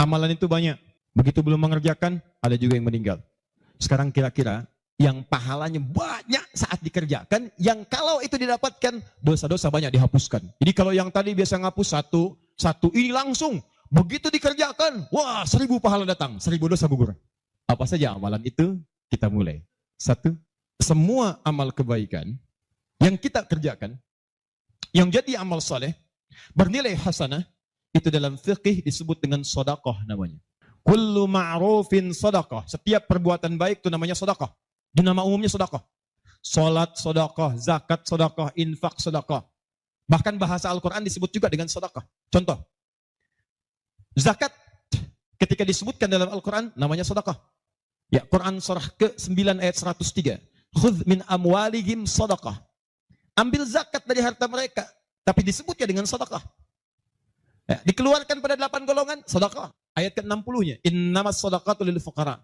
Amalan itu banyak. Begitu belum mengerjakan, ada juga yang meninggal. Sekarang kira-kira yang pahalanya banyak saat dikerjakan, yang kalau itu didapatkan, dosa-dosa banyak dihapuskan. Jadi kalau yang tadi biasa ngapus satu, ini langsung. Begitu dikerjakan, wah 1000 pahala datang, 1000 dosa gugur. Apa saja amalan itu? Kita mulai. 1, semua amal kebaikan yang kita kerjakan, yang jadi amal saleh, bernilai hasanah, itu dalam fikih disebut dengan sedekah namanya. Kullu ma'rufin sedekah. Setiap perbuatan baik itu namanya sedekah. Di nama umumnya sedekah. Salat sedekah, zakat sedekah, infak sedekah. Bahkan bahasa Al-Quran disebut juga dengan sedekah. Contoh, zakat ketika disebutkan dalam Al-Quran namanya sedekah. Ya, Quran surah ke-9 ayat 103. Khudh min amwalihim sedekah. Ambil zakat dari harta mereka, tapi disebutnya dengan sedekah. Ya, dikeluarkan pada 8 golongan, sedekah. Ayat ke-60-nya, innamas shadaqatu lil fuqara.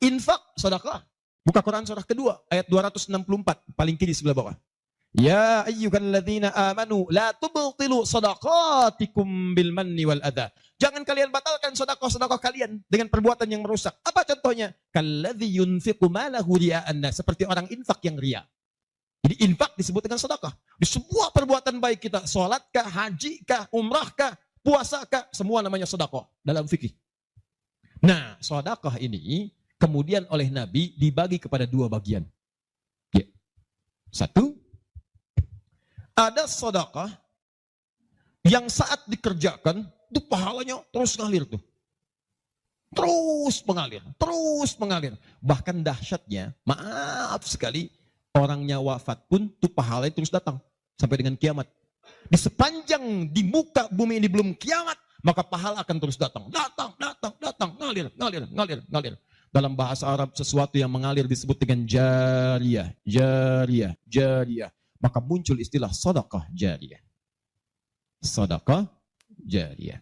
Infak, sedekah. Buka Quran surah kedua, ayat 264, paling kiri sebelah bawah. Ya ayyuhalladzina amanu la tubtilu shadaqatikum bil manni wal adha. Jangan kalian batalkan sedekah-sedekah kalian dengan perbuatan yang merusak. Apa contohnya? Kalladzi yunfiqu malahu ria'an nas, seperti orang infak yang riya. Jadi infak disebut dengan sedekah. Di semua perbuatan baik kita, salat kah, haji kah, umrah kah, puasa kah, semua namanya sedekah dalam fikih. Nah, sedekah ini kemudian oleh Nabi dibagi kepada 2 bagian. Ya. 1, ada sedekah yang saat dikerjakan itu pahalanya terus ngalir tuh. Terus mengalir. Bahkan dahsyatnya, maaf sekali, orangnya wafat pun tuh pahalanya terus datang sampai dengan kiamat. Di sepanjang di muka bumi ini belum kiamat, maka pahala akan terus datang, ngalir. Dalam bahasa Arab sesuatu yang mengalir disebut dengan jariyah. Maka muncul istilah sedekah jariyah. Sedekah jariyah.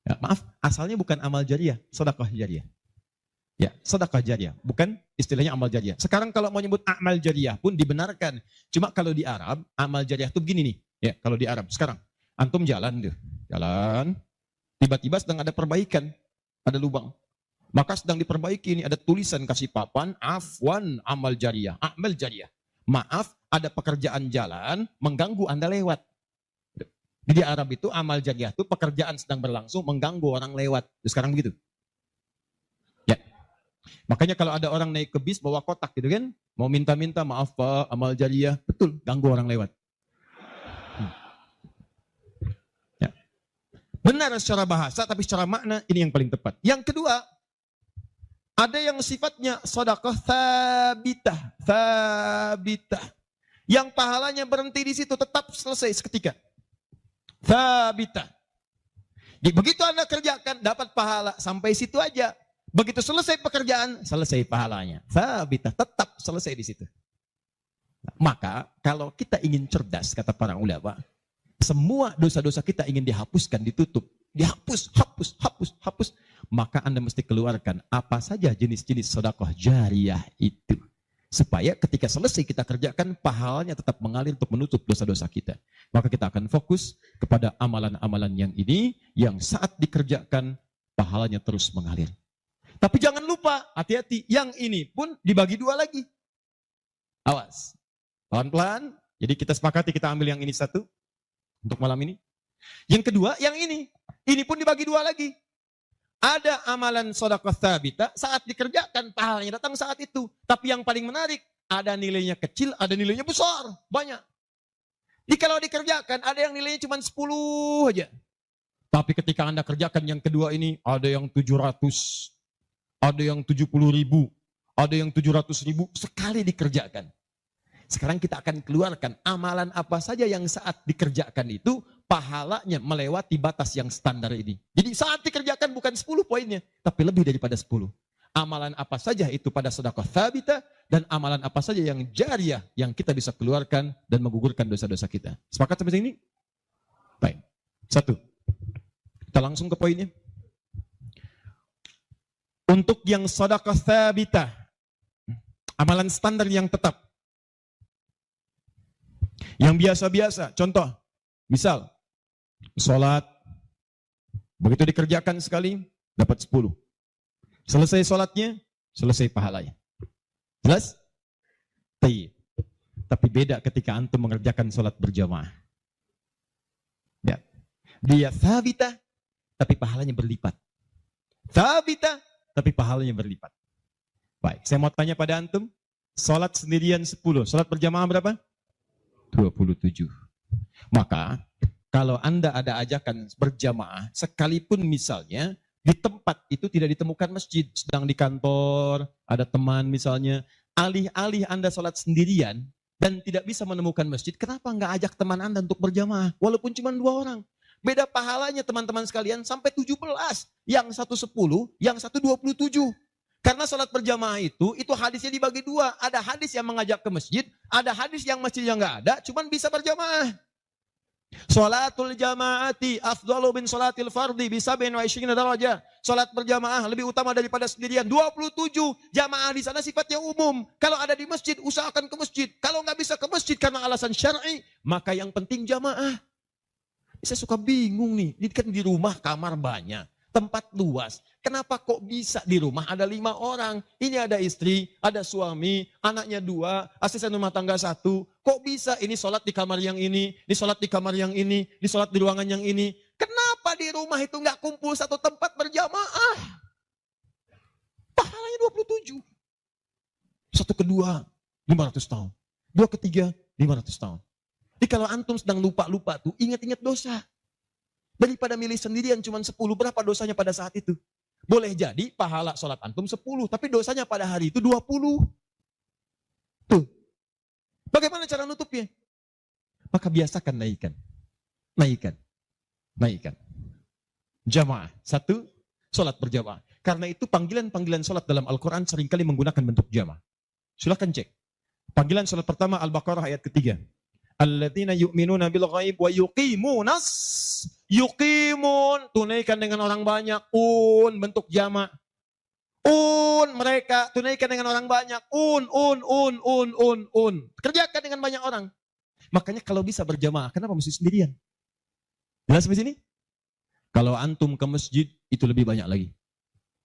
Ya, maaf, asalnya bukan amal jariyah, sedekah jariyah. Ya, sedekah jariyah, bukan istilahnya amal jariyah. Sekarang kalau mau nyebut amal jariyah pun dibenarkan. Cuma kalau di Arab, amal jariyah itu begini nih. Ya, kalau di Arab sekarang, antum jalan, tiba-tiba sedang ada perbaikan, ada lubang. Maka sedang diperbaiki ini, ada tulisan kasih papan, afwan amal jariyah, amal jariyah. Maaf, ada pekerjaan jalan mengganggu Anda lewat. Di Arab itu amal jariyah itu pekerjaan sedang berlangsung mengganggu orang lewat. Sekarang begitu. Ya. Makanya kalau ada orang naik ke bis bawa kotak gitu kan, mau minta-minta maaf Pak, amal jariyah, betul, ganggu orang lewat. Ya. Benar secara bahasa, tapi secara makna ini yang paling tepat. Yang kedua, ada yang sifatnya sedekah thabitah. Yang pahalanya berhenti di situ, tetap selesai seketika. Thabitah. Jadi begitu Anda kerjakan, dapat pahala sampai situ aja. Begitu selesai pekerjaan, selesai pahalanya. Thabitah, tetap selesai di situ. Maka kalau kita ingin cerdas, kata para ulama, semua dosa-dosa kita ingin dihapuskan, ditutup. Hapus. Maka Anda mesti keluarkan apa saja jenis-jenis sedekah jariyah itu. Supaya ketika selesai kita kerjakan, pahalanya tetap mengalir untuk menutup dosa-dosa kita. Maka kita akan fokus kepada amalan-amalan yang ini, yang saat dikerjakan, pahalanya terus mengalir. Tapi jangan lupa, hati-hati, yang ini pun dibagi 2 lagi. Awas, pelan-pelan. Jadi kita sepakati, kita ambil yang ini 1 untuk malam ini. Yang kedua, yang ini pun dibagi 2 lagi. Ada amalan sedekah thabitah, saat dikerjakan pahalanya datang saat itu. Tapi yang paling menarik, ada nilainya kecil, ada nilainya besar, banyak. Jadi kalau dikerjakan, ada yang nilainya cuma 10 aja. Tapi ketika Anda kerjakan yang kedua ini, ada yang 700, ada yang 70.000, ada yang 700.000 sekali dikerjakan. Sekarang kita akan keluarkan amalan apa saja yang saat dikerjakan itu pahalanya melewati batas yang standar ini. Jadi saat dikerjakan bukan 10 poinnya, tapi lebih daripada 10. Amalan apa saja itu pada sedekah thabitah, dan amalan apa saja yang jariyah yang kita bisa keluarkan dan menggugurkan dosa-dosa kita. Sepakat sampai sini? Baik. 1. Kita langsung ke poinnya. Untuk yang sedekah thabitah, amalan standar yang tetap, yang biasa-biasa, contoh, misal, sholat, Begitu dikerjakan sekali, dapat 10. Selesai sholatnya, selesai pahalanya. Jelas? Tapi beda ketika antum mengerjakan sholat berjamaah. Ya. Dia thabita, tapi pahalanya berlipat. Thabita, tapi pahalanya berlipat. Baik, saya mau tanya pada antum, sholat sendirian 10, sholat berjamaah berapa? 27. Maka, kalau Anda ada ajakan berjamaah, sekalipun misalnya di tempat itu tidak ditemukan masjid, sedang di kantor, ada teman misalnya, alih-alih Anda sholat sendirian dan tidak bisa menemukan masjid, kenapa nggak ajak teman Anda untuk berjamaah? Walaupun cuma 2 orang. Beda pahalanya teman-teman sekalian sampai 17. Yang satu 10, yang satu 27. Karena sholat berjamaah itu hadisnya dibagi 2. Ada hadis yang mengajak ke masjid, ada hadis yang masjidnya nggak ada, cuman bisa berjamaah. Sholatul jamaati afdalu min sholatil fardi bisa 27 darajah. Sholat berjamaah lebih utama daripada sendirian. 27 jamaah di sana sifatnya umum. Kalau ada di masjid, usahakan ke masjid. Kalau nggak bisa ke masjid karena alasan syar'i, maka yang penting jamaah. Saya suka bingung nih. Ini kan di rumah kamar banyak, tempat luas. Kenapa kok bisa di rumah ada 5 orang? Ini ada istri, ada suami, anaknya 2, asisten rumah tangga 1. Kok bisa ini sholat di kamar yang ini sholat di kamar yang ini sholat di ruangan yang ini? Kenapa di rumah itu nggak kumpul satu tempat berjamaah? Pahalanya 27. Satu kedua, 500 tahun. 2 ketiga, 500 tahun. Jadi kalau antum sedang lupa-lupa tuh, ingat-ingat dosa. Daripada milih sendirian cuma 10, berapa dosanya pada saat itu? Boleh jadi pahala sholat antum 10, tapi dosanya pada hari itu 20. Tuh. Bagaimana cara nutupnya? Maka biasakan naikkan. Jamaah. 1, sholat berjamaah. Karena itu panggilan-panggilan sholat dalam Al-Quran seringkali menggunakan bentuk jamaah. Silahkan cek. Panggilan sholat pertama Al-Baqarah ayat ketiga. Alladzina yu'minuna bil ghaib wa yuqimunas. Yuqimun, tunaikan dengan orang banyak. Bentuk jama'. Mereka tunaikan dengan orang banyak. Kerjakan dengan banyak orang. Makanya kalau bisa berjamaah, kenapa mesti sendirian? Jelas di sini? Kalau antum ke masjid, itu lebih banyak lagi.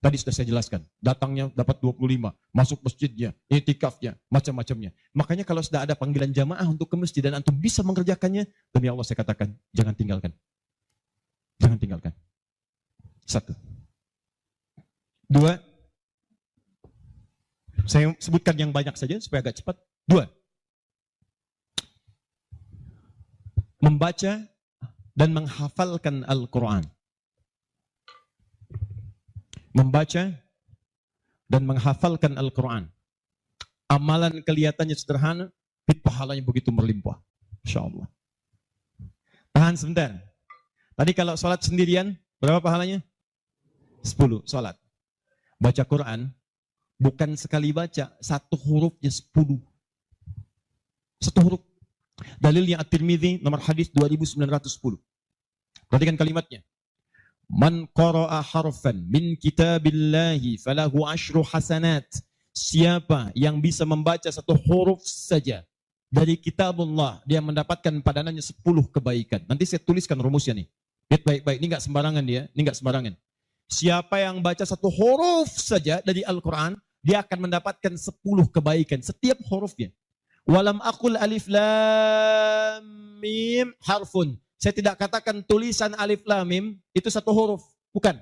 Tadi sudah saya jelaskan, datangnya dapat 25, masuk masjidnya, i'tikafnya, macam-macamnya. Makanya kalau sudah ada panggilan jamaah untuk ke masjid dan antum bisa mengerjakannya, demi Allah saya katakan, jangan tinggalkan. Jangan tinggalkan. 1. 2. Saya sebutkan yang banyak saja supaya agak cepat. 2. Membaca dan menghafalkan Al-Quran. Membaca dan menghafalkan Al-Quran. Amalan kelihatannya sederhana, tapi pahalanya begitu berlimpah. InsyaAllah. Tahan sebentar. Tadi kalau sholat sendirian, berapa pahalanya? 10 sholat. Baca Quran, bukan sekali baca, 1 hurufnya 10. 1 huruf. Dalilnya At-Tirmidzi, nomor hadis 2910. Perhatikan kalimatnya. Man qara'a harfan min kitabillahi falahu asyru hasanat. Siapa yang bisa membaca 1 huruf saja dari kitabullah, dia mendapatkan padanannya 10 kebaikan. Nanti saya tuliskan rumusnya nih. Lihat baik-baik, ini enggak sembarangan dia, ini enggak sembarangan. Siapa yang baca 1 huruf saja dari Al-Quran, dia akan mendapatkan 10 kebaikan setiap hurufnya. Walam aqul alif lam mim harfun. Saya tidak katakan tulisan alif lam mim itu 1 huruf, bukan.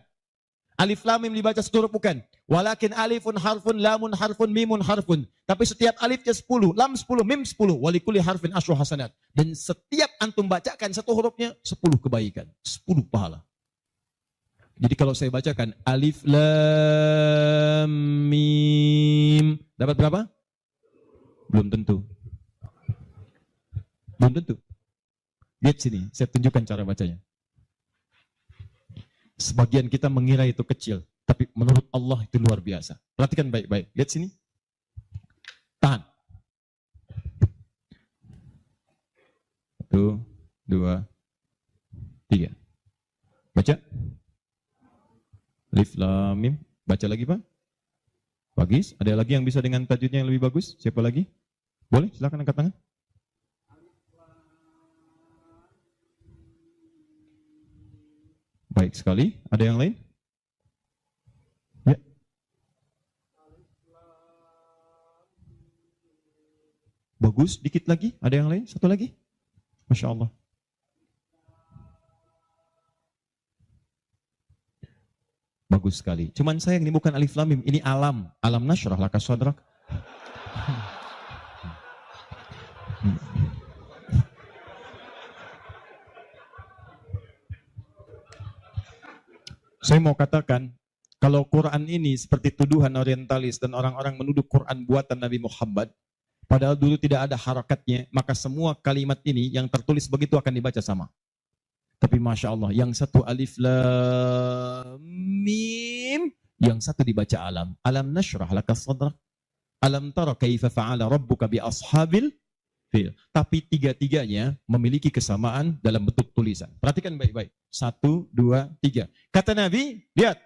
Alif lam mim dibaca 1 huruf, bukan. Walakin alifun harfun, lamun harfun, mimun harfun. Tapi setiap alifnya 10, lam 10, mim 10, walikuli harfin asyru hasanat. Dan setiap antum bacakan 1 hurufnya 10 kebaikan, 10 pahala. Jadi kalau saya bacakan alif lam mim, dapat berapa? Belum tentu. Belum tentu. Lihat sini, saya tunjukkan cara bacanya. Sebagian kita mengira itu kecil, tapi menurut Allah itu luar biasa. Perhatikan baik-baik. Lihat sini. Tahan. 1, 2, 3. Baca. Alif lam mim. Baca lagi, Pak. Bagus. Ada lagi yang bisa dengan tajwidnya yang lebih bagus? Siapa lagi? Boleh, silakan angkat tangan. Baik. Baik sekali. Ada yang lain? Ya. Bagus, dikit lagi. Ada yang lain? Satu lagi? Masya Allah. Bagus sekali. Cuman sayang ini bukan alif lam mim, ini alam. Alam nasyrah laka sadrak. Saya mau katakan, kalau Quran ini seperti tuduhan orientalis dan orang-orang menuduh Quran buatan Nabi Muhammad, padahal dulu tidak ada harakatnya, maka semua kalimat ini yang tertulis begitu akan dibaca sama. Tapi Masya Allah, yang satu alif lam mim, yang satu dibaca alam. Alam nasyrah laka sadrak. Alam tara kaifa fa'ala rabbuka bi ashabil fil. Tapi tiga-tiganya memiliki kesamaan dalam bentuk tulisan. Perhatikan baik-baik. 1, 2, 3. Kata Nabi, lihat.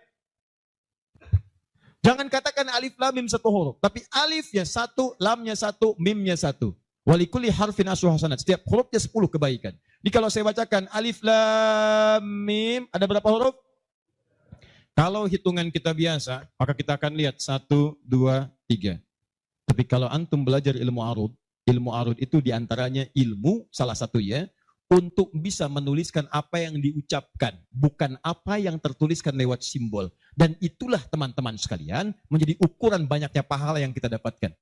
Jangan katakan alif lam mim satu huruf, tapi alifnya satu, lamnya satu, mimnya satu. Walikulli harfin asru hasanat. Setiap hurufnya 10 kebaikan. Jadi kalau saya bacakan alif lam mim, ada berapa huruf? Kalau hitungan kita biasa, maka kita akan lihat 1, 2, 3. Tapi kalau antum belajar ilmu arud itu diantaranya ilmu salah satu ya, untuk bisa menuliskan apa yang diucapkan, bukan apa yang tertuliskan lewat simbol. Dan itulah teman-teman sekalian menjadi ukuran banyaknya pahala yang kita dapatkan.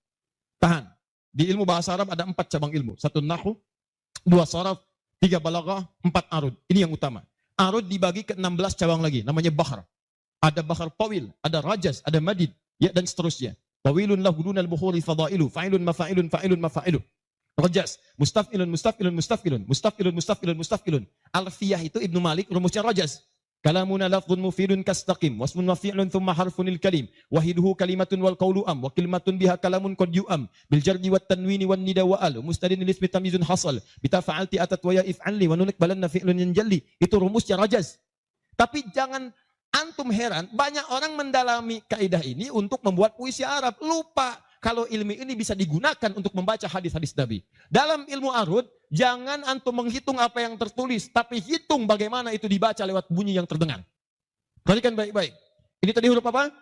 Tahan. Di ilmu bahasa Arab ada 4 cabang ilmu. 1 nahwu, 2 sharaf, 3 balaghah, 4 arud. Ini yang utama. Arud dibagi ke 16 cabang lagi, namanya bahr. Ada bahr tawil, ada rajaz, ada madid, ya, dan seterusnya. Tawilun lahu dunal bukhuri fadailu, fa'ilun mafa'ilun, fa'ilun mafa'ilun. Rajaz, mustaf'ilun, mustaf'ilun, mustaf'ilun, mustaf'ilun, mustaf'ilun, mustaf'ilun. Alfiyah itu Ibnu Malik, rumusnya rajaz. Kalamuna lafdhun mufidun kastaqim, wasmun wa fi'lun thumma harfunil kalim, wahiduhu kalimatun wal qawlu am, wa kalimatun biha kalamun qad yu'am, bil jardi wat tanwini wan nida wa al, mustadin lismi tamyizun hasal, bita fa'alti atat wa ya if'alli, wa nunik balanna fi'lun yanjalli. Itu rumusnya rajaz. Tapi jangan antum heran, banyak orang mendalami kaidah ini untuk membuat puisi Arab. Lupa kalau ilmu ini bisa digunakan untuk membaca hadis-hadis Nabi. Dalam ilmu arud, jangan antum menghitung apa yang tertulis, tapi hitung bagaimana itu dibaca lewat bunyi yang terdengar. Perhatikan baik-baik. Ini tadi huruf apa?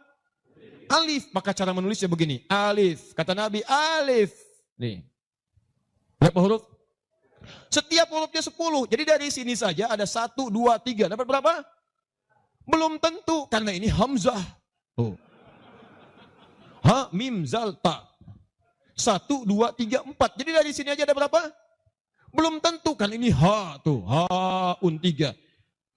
Alif. Maka cara menulisnya begini. Alif. Kata Nabi, alif. Nih. Berapa huruf? Setiap hurufnya 10. Jadi dari sini saja ada 1, 2, 3. Dapat berapa? Belum tentu. Karena ini hamzah. Tuh. Ha, mim, zal, ta. 1, 2, 3, 4. Jadi dari sini aja ada berapa? Belum tentu kan ini ha tuh. Ha, 3.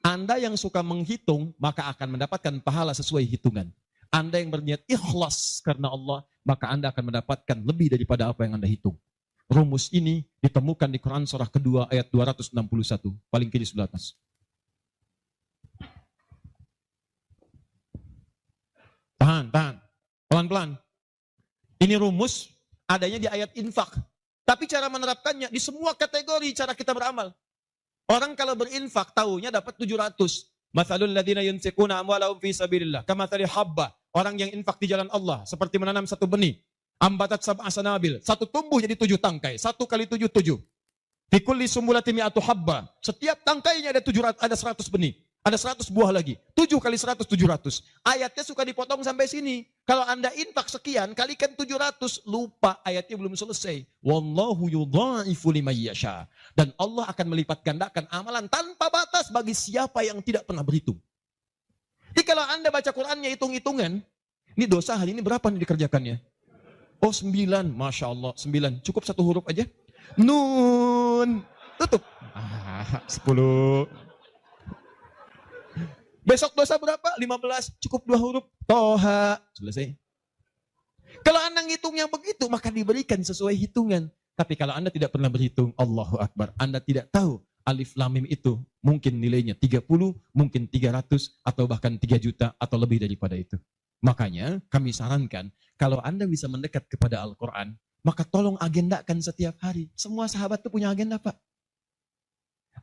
Anda yang suka menghitung, maka akan mendapatkan pahala sesuai hitungan. Anda yang berniat ikhlas karena Allah, maka Anda akan mendapatkan lebih daripada apa yang Anda hitung. Rumus ini ditemukan di Quran surah kedua ayat 261. Paling kiri sebelah atas. Tahan. Pelan-pelan. Ini rumus adanya di ayat infak. Tapi cara menerapkannya di semua kategori cara kita beramal. Orang kalau berinfak tahunya dapat 700. Mathalul ladzina yunfiquna amwalahum fi sabilillah kamathali habba. Orang yang infak di jalan Allah seperti menanam satu benih. Ambatat sab'a sanabil. Satu tumbuh jadi 7 tangkai. 1 kali 7, 7. Fi kulli sumbulatin mi'atu habba. Setiap tangkainya ada 700, ada 100 benih. Ada 100 buah lagi. 7 kali 100, 700. Ayatnya suka dipotong sampai sini. Kalau Anda infak sekian, kalikan 700. Lupa, ayatnya belum selesai. Wallahu yudha'ifu liman yasha. Dan Allah akan melipat gandakan amalan tanpa batas bagi siapa yang tidak pernah berhitung. Jadi kalau Anda baca Qurannya hitung-hitungan, ini dosa hari ini berapa nih dikerjakannya? Oh 9, Masya Allah 9. Cukup 1 huruf aja. Nun. Tutup. 10. Besok dosa berapa? 15. Cukup 2 huruf. Toha. Selesai. Kalau Anda ngitungnya begitu, maka diberikan sesuai hitungan. Tapi kalau Anda tidak pernah berhitung, Allahu Akbar. Anda tidak tahu alif lam mim itu mungkin nilainya 30, mungkin 300, atau bahkan 3 juta, atau lebih daripada itu. Makanya kami sarankan, kalau Anda bisa mendekat kepada Al-Quran, maka tolong agendakan setiap hari. Semua sahabat itu punya agenda, Pak.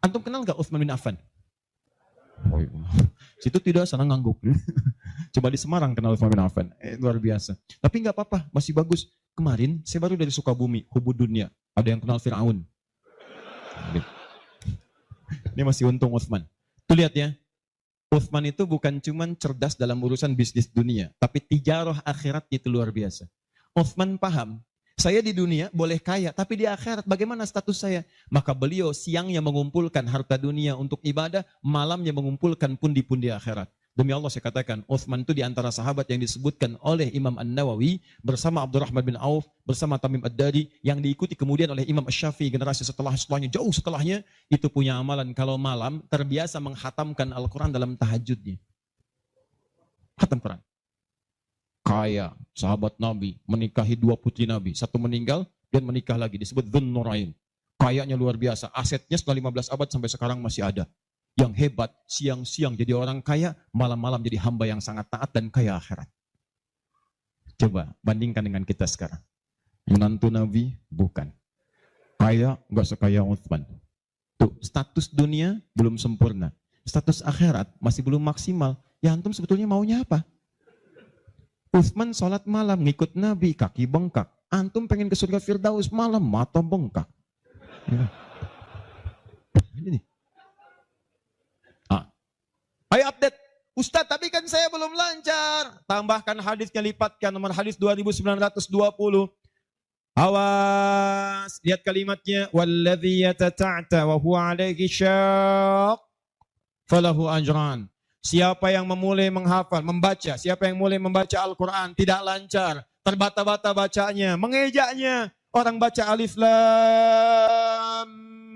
Antum kenal gak Utsman bin Affan? Oh, situ tidak sana ngangguk. Coba di Semarang kenal Utsman bin Affan. Luar biasa. Tapi nggak apa-apa, masih bagus. Kemarin saya baru dari Sukabumi, Hubud Dunia. Ada yang kenal Fir'aun. Ini masih untung Utsman. Tuh lihat ya. Uthman itu bukan cuman cerdas dalam urusan bisnis dunia, tapi tijarah akhirat itu luar biasa. Uthman paham, saya di dunia boleh kaya, tapi di akhirat bagaimana status saya? Maka beliau siangnya mengumpulkan harta dunia untuk ibadah, malamnya mengumpulkan pundi-pundi akhirat. Demi Allah saya katakan, Uthman itu di antara sahabat yang disebutkan oleh Imam An-Nawawi bersama Abdurrahman bin Auf, bersama Tamim Ad-Dari, yang diikuti kemudian oleh Imam Asy-Syafi'i generasi setelahnya, jauh setelahnya, itu punya amalan kalau malam terbiasa menghatamkan Al-Quran dalam tahajudnya. Khatam Quran. Kaya, sahabat Nabi, menikahi 2 putri Nabi, satu meninggal, dan menikah lagi, disebut Dzun Nurain. Kayanya luar biasa, asetnya setelah 15 abad sampai sekarang masih ada. Yang hebat, siang-siang jadi orang kaya, malam-malam jadi hamba yang sangat taat dan kaya akhirat. Coba bandingkan dengan kita sekarang. Menantu Nabi, bukan. Kaya, nggak sekaya Uthman. Tuh, status dunia belum sempurna. Status akhirat masih belum maksimal. Ya antum sebetulnya maunya apa? Uthman sholat malam, ngikut Nabi, kaki bengkak. Antum pengen ke surga Firdaus malam, mata bengkak. Ya. Ini nih. Ayo update. Ustadz, tapi kan saya belum lancar. Tambahkan hadisnya, lipatkan nomor hadis 2920. Awas, lihat kalimatnya. Walladzi yatata'ta wa huwa alaihi syaq falahu ajran. Siapa yang memulai menghafal, membaca, siapa yang mulai membaca Al-Quran tidak lancar, terbata-bata bacanya, mengejaknya. Orang baca alif lam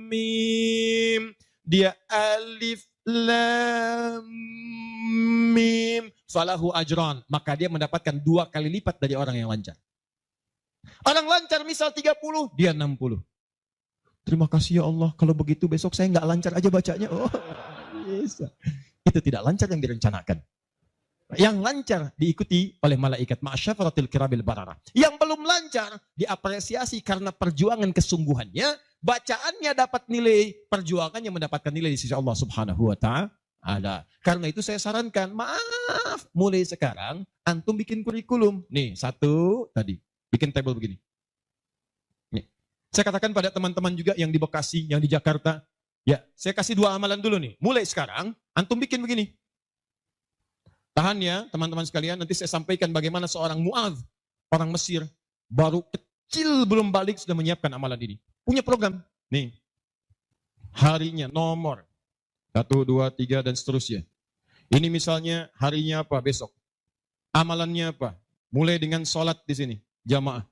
mim, dia alif lam mim falahu ajran, maka dia mendapatkan 2 kali lipat dari orang yang lancar. Orang lancar misal 30, dia 60. Terima kasih ya Allah, kalau begitu besok saya nggak lancar aja bacanya. Oh, bisa. Itu tidak lancar yang direncanakan. Yang lancar diikuti oleh malaikat ma'asyafaratil kirabil barara. Yang belum lancar diapresiasi karena perjuangan kesungguhannya, bacaannya dapat nilai, perjuangannya mendapatkan nilai di sisi Allah Subhanahu wa ta'ala. Karena itu saya sarankan, maaf, mulai sekarang antum bikin kurikulum. Nih, satu tadi, bikin table begini. Nih. Saya katakan pada teman-teman juga yang di Bekasi, yang di Jakarta, ya, saya kasih 2 amalan dulu nih. Mulai sekarang antum bikin begini. Tahan ya teman-teman sekalian, nanti saya sampaikan bagaimana seorang Mu'adz, orang Mesir, baru kecil belum balik sudah menyiapkan amalan ini. Punya program, nih, harinya nomor 1, 2, 3 dan seterusnya. Ini misalnya harinya apa besok, amalannya apa, mulai dengan sholat di sini, jamaah.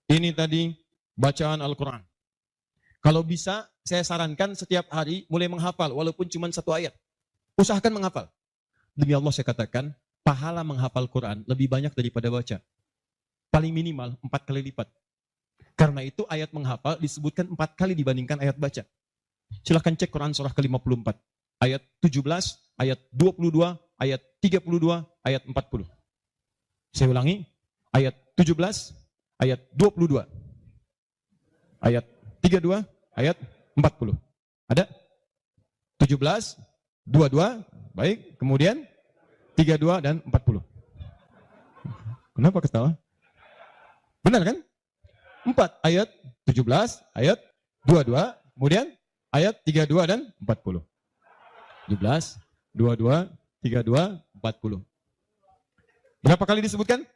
Ini tadi bacaan Al-Quran. Kalau bisa saya sarankan setiap hari mulai menghafal, walaupun cuma 1 ayat. Usahakan menghafal. Demi Allah saya katakan, pahala menghafal Quran lebih banyak daripada baca. Paling minimal 4 kali lipat. Karena itu ayat menghafal disebutkan 4 kali dibandingkan ayat baca. Silahkan cek Quran surah ke-54. Ayat 17, ayat 22, ayat 32, ayat 40. Saya ulangi, ayat 17, ayat 22, ayat 32, ayat 40. Ada? 17, 22, baik, kemudian 32 dan 40. Kenapa ketawa? Benar kan? 4 ayat 17, ayat 22, kemudian ayat 32 dan 40. 17, 22, 32, 40. Berapa kali disebutkan?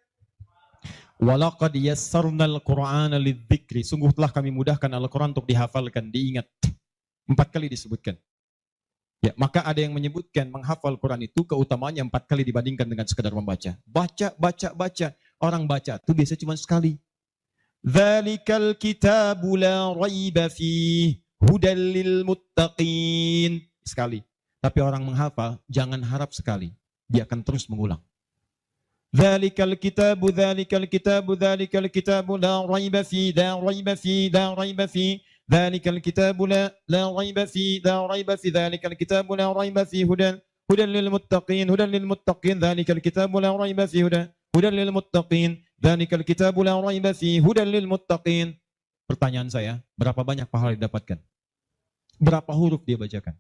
Walaqad yassarnal Qur'ana lidzikri. Sungguh telah kami mudahkan Al-Quran untuk dihafalkan, diingat. 4 kali disebutkan. Ya, maka ada yang menyebutkan menghafal Quran itu keutamaannya 4 kali dibandingkan dengan sekedar membaca. Baca. Orang baca itu biasa cuma sekali. Dzalikal kitabu la raiba fihi hudal lil muttaqin. Sekali. Tapi orang menghafal jangan harap sekali. Dia akan terus mengulang. Dzalikal kitabu la raiba fihi la raiba fihi. ذلك الكتاب لا ريب فيه ذلك الكتاب لا ريب فيه هدى للمتقين ذلك الكتاب لا ريب فيه هدى للمتقين ذلك الكتاب لا ريب فيه هدى للمتقين. Pertanyaan saya, berapa banyak pahala didapatkan? Berapa huruf dia bacakan?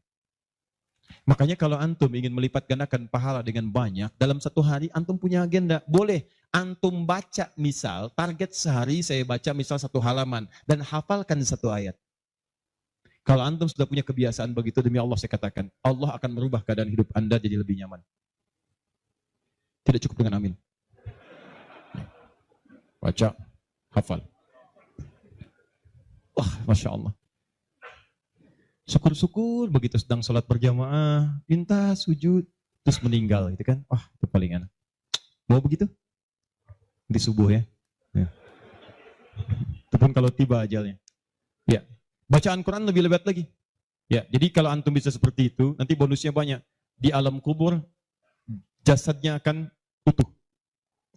Makanya kalau antum ingin melipat gandakan pahala dengan banyak, dalam 1 hari antum punya agenda. Boleh antum baca, misal target sehari saya baca misal 1 halaman dan hafalkan 1 ayat. Kalau antum sudah punya kebiasaan begitu, demi Allah saya katakan, Allah akan merubah keadaan hidup Anda jadi lebih nyaman. Tidak cukup dengan amin. Baca, hafal. Wah, Masya Allah. Syukur-syukur begitu sedang sholat berjamaah, minta sujud, terus meninggal gitu kan. Wah, itu paling enak. Mau begitu? Di subuh ya. Itu pun kalau tiba ajalnya. Ya, bacaan Quran lebih lebat lagi. Ya, jadi kalau antum bisa seperti itu, nanti bonusnya banyak. Di alam kubur, jasadnya akan utuh.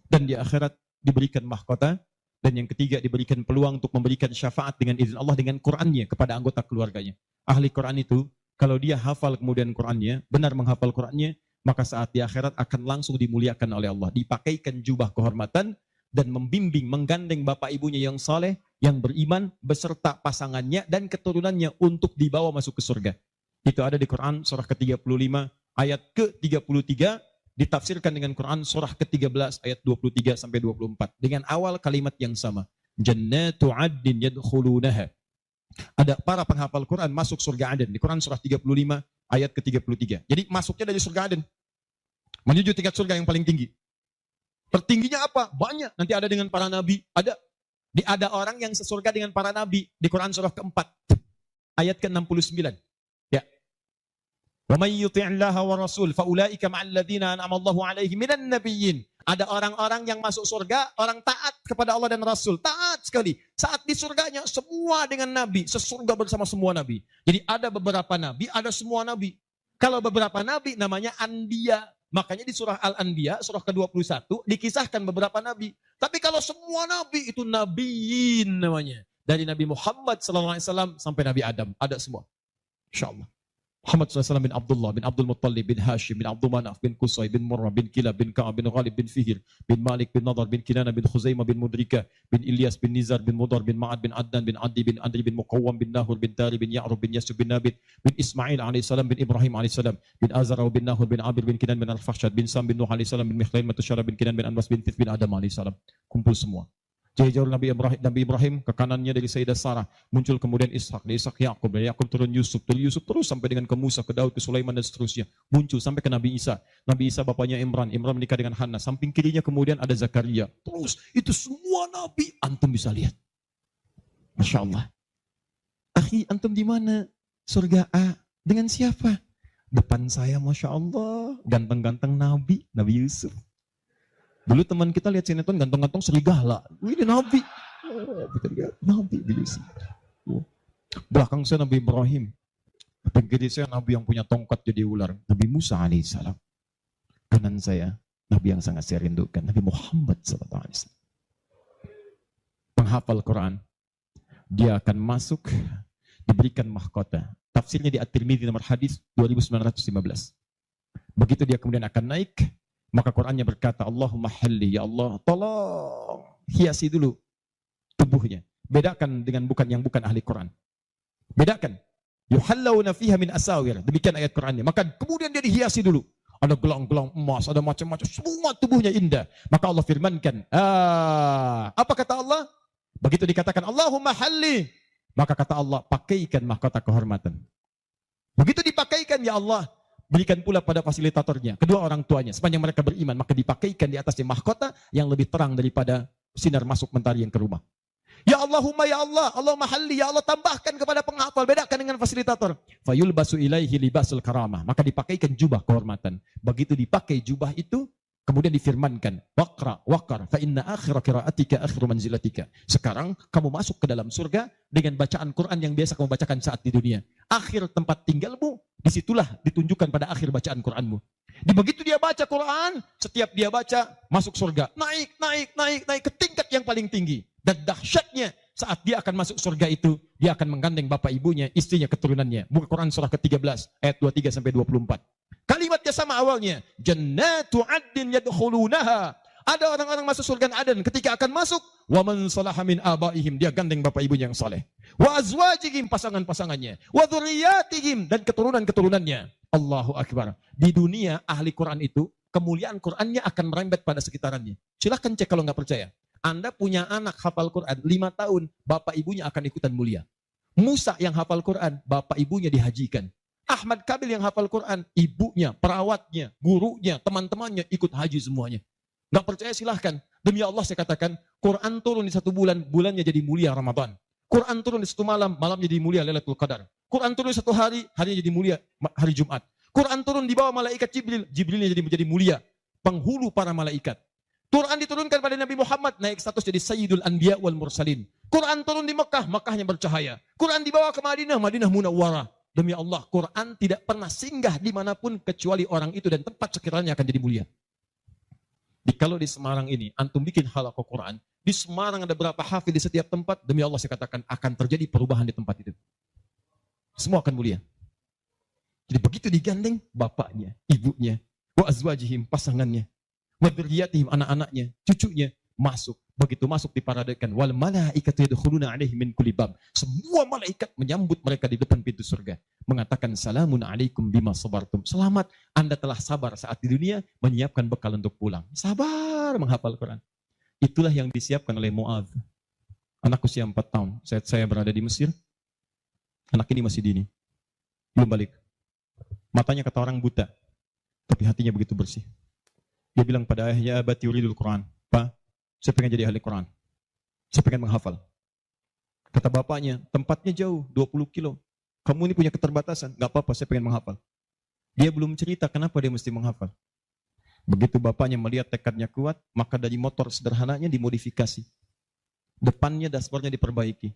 Dan di akhirat diberikan mahkota. Dan yang ketiga diberikan peluang untuk memberikan syafaat dengan izin Allah dengan Qurannya kepada anggota keluarganya. Ahli Quran itu, kalau dia hafal kemudian Qurannya, benar menghafal Qurannya, maka saat di akhirat akan langsung dimuliakan oleh Allah. Dipakaikan jubah kehormatan dan membimbing, menggandeng bapak ibunya yang saleh, yang beriman, beserta pasangannya dan keturunannya untuk dibawa masuk ke surga. Itu ada di Quran surah ke-35 ayat ke-33, ditafsirkan dengan Quran surah ke-13 ayat 23 sampai 24 dengan awal kalimat yang sama. Jannatu 'adnin yadkhulunaha. Ada para penghafal Quran masuk surga Aden di Quran surah 35 ayat ke-33. Jadi masuknya dari surga Aden. Menuju tingkat surga yang paling tinggi. Tertingginya apa? Banyak. Nanti ada dengan para nabi, ada orang yang sesurga dengan para nabi di Quran surah keempat ayat ke-69. Ya. Wa may yuti'illaha wa rasul fa ulaika ma'al ladzina an'ama Allahu 'alaihim minan nabiyyin. Ada orang-orang yang masuk surga, orang taat kepada Allah dan Rasul. Taat sekali. Saat di surganya semua dengan nabi, sesurga bersama semua nabi. Jadi ada beberapa nabi, ada semua nabi. Kalau beberapa nabi namanya Anbiya. Makanya di surah Al-Anbiya, surah ke-21, dikisahkan beberapa nabi. Tapi kalau semua nabi itu nabiyin namanya. Dari Nabi Muhammad SAW sampai Nabi Adam. Ada semua. InsyaAllah. Muhammad SAW bin Abdullah, bin Abdul Muttalib, bin Hashim, bin Abdul Manaf, bin Qusay, bin Murrah, bin Kilab, bin Ka'ab, bin Ghalib, bin Fihir, bin Malik, bin Nadar, bin Kinana, bin Khuzaimah, bin Mudrika, bin Ilyas, bin Nizar, bin Mudar, bin Ma'ad, bin Adnan, bin Adi, bin Andri, bin Muqawwam, bin Nahur, bin Tari, bin Ya'rub, bin Yasub, bin Nabit, bin Ismail AS, bin Ibrahim AS, bin Azar, bin Nahur, bin Abir, bin Kinan, bin Al-Fahsyad, bin Sam, bin Nuh AS, bin Mikhlain, Matusyara, bin Kinan, bin Anbas, bin Tith, bin Adam AS. Kumpul semua. Jauh Nabi Ibrahim ke kanannya dari Sayyidah Sarah, muncul kemudian Ishak, dari Ishak Yakub, dari Yakub turun Yusuf, dari Yusuf terus sampai dengan ke Musa, ke Daud, ke Sulaiman dan seterusnya, muncul sampai ke Nabi Isa. Nabi Isa bapaknya Imran menikah dengan Hannah, samping kirinya kemudian ada Zakaria. Terus itu semua nabi antum bisa lihat. Masya Allah. Akhi, antum di mana? Surga A dengan siapa? Depan saya, Masya Allah, ganteng-ganteng Nabi Yusuf. Dulu teman kita lihat sinetron ganteng-ganteng serigala. Ini Nabi. Nabi Yusuf. Belakang saya Nabi Ibrahim. Kiri saya Nabi yang punya tongkat jadi ular. Nabi Musa alaihissalam. Kanan saya Nabi yang sangat saya rindukan. Nabi Muhammad SAW. Penghafal Quran. Dia akan masuk, diberikan mahkota. Tafsirnya di At-Tirmidzi nomor hadis 2915. Begitu dia kemudian akan naik, maka Qurannya berkata, Allahumma halli, ya Allah, tolong hiasi dulu tubuhnya. Bedakan dengan yang bukan ahli Quran. Bedakan. Yuhallawna fiha min asawir. Demikian ayat Qurannya. Maka kemudian dia dihiasi dulu. Ada gelang-gelang emas, ada macam-macam. Semua tubuhnya indah. Maka Allah firmankan. Apa kata Allah? Begitu dikatakan, Allahumma halli. Maka kata Allah, pakaikan mahkota kehormatan. Begitu dipakaikan, ya Allah, berikan pula pada fasilitatornya, kedua orang tuanya, sepanjang mereka beriman, maka dipakaikan di atasnya mahkota yang lebih terang daripada sinar masuk mentari yang ke rumah. Ya Allahumma ya Allah, Allahumma halli, ya Allah tambahkan kepada penghafal, bedakan dengan fasilitator. Fayulbasu ilaihi libasul karamah, maka dipakaikan jubah kehormatan. Begitu dipakai jubah itu, kemudian difirmankan, waqar, fa inna akhira qiraatika akhiru manzilatika. Sekarang kamu masuk ke dalam surga dengan bacaan Quran yang biasa kamu bacakan saat di dunia. Akhir tempat tinggalmu, disitulah ditunjukkan pada akhir bacaan Quranmu. Di begitu dia baca Quran, setiap dia baca, masuk surga. Naik ke tingkat yang paling tinggi. Dan dahsyatnya, saat dia akan masuk surga itu, dia akan menggandeng bapak ibunya, istrinya, keturunannya. Buka Quran surah ke-13, ayat 23 sampai 24. Kalimatnya sama awalnya. Jannatu 'adnin yadkhulunaha. Ada orang-orang masuk surga Aden. Ketika akan masuk, wa man salaha min abaihim, dia gandeng bapak ibunya yang saleh. Wa azwajihim, pasangan-pasangannya. Wa dzurriyyatihim, dan keturunan-keturunannya. Allahu akbar. Di dunia ahli Quran itu, kemuliaan Qurannya akan merembet pada sekitarannya. Silahkan cek kalau nggak percaya. Anda punya anak hafal Quran 5 tahun, bapak ibunya akan ikutan mulia. Musa yang hafal Quran, bapak ibunya dihajikan. Ahmad Kabil yang hafal Quran, ibunya, perawatnya, gurunya, teman-temannya ikut haji semuanya. Nggak percaya silahkan. Demi Allah saya katakan, Quran turun di 1 bulan, bulannya jadi mulia Ramadan. Quran turun di 1 malam, malamnya jadi mulia Lailatul Qadar. Quran turun di 1 hari, harinya jadi mulia hari Jumat. Quran turun di bawah malaikat Jibril, Jibrilnya jadi menjadi mulia, penghulu para malaikat. Quran diturunkan pada Nabi Muhammad, naik status jadi Sayyidul Anbiya wal Mursalin. Quran turun di Mekah, Mekahnya bercahaya. Quran dibawa ke Madinah, Madinah Munawwarah. Demi Allah, Quran tidak pernah singgah dimanapun kecuali orang itu dan tempat sekiranya akan jadi mulia. Kalau di Semarang ini, antum bikin halaqah Quran, di Semarang ada berapa hafid di setiap tempat, demi Allah saya katakan akan terjadi perubahan di tempat itu. Semua akan mulia. Jadi begitu digandeng, bapaknya, ibunya, wa azwajihim, pasangannya, wa dzurriyyatihim, anak-anaknya, cucunya, masuk. Begitu masuk diparadekan, wal malaikatu yadkhuluna alaihim min kulli bab. Semua malaikat menyambut mereka di depan pintu surga, mengatakan salamun alaikum bima sabartum. Selamat, Anda telah sabar saat di dunia, menyiapkan bekal untuk pulang. Sabar menghafal Quran. Itulah yang disiapkan oleh Mu'adz. Anak usia 4 tahun, saat saya berada di Mesir, anak ini masih dini, belum balik. Matanya kata orang buta, tapi hatinya begitu bersih. Dia bilang pada ayahnya, abati yuridul Quran. Pak, saya pengen jadi ahli Quran. Saya pengen menghafal. Kata bapaknya, tempatnya jauh, 20 kilo. Kamu ini punya keterbatasan. Gak apa-apa, saya pengen menghafal. Dia belum cerita kenapa dia mesti menghafal. Begitu bapaknya melihat tekadnya kuat, maka dari motor sederhananya dimodifikasi. Depannya, dashboardnya diperbaiki.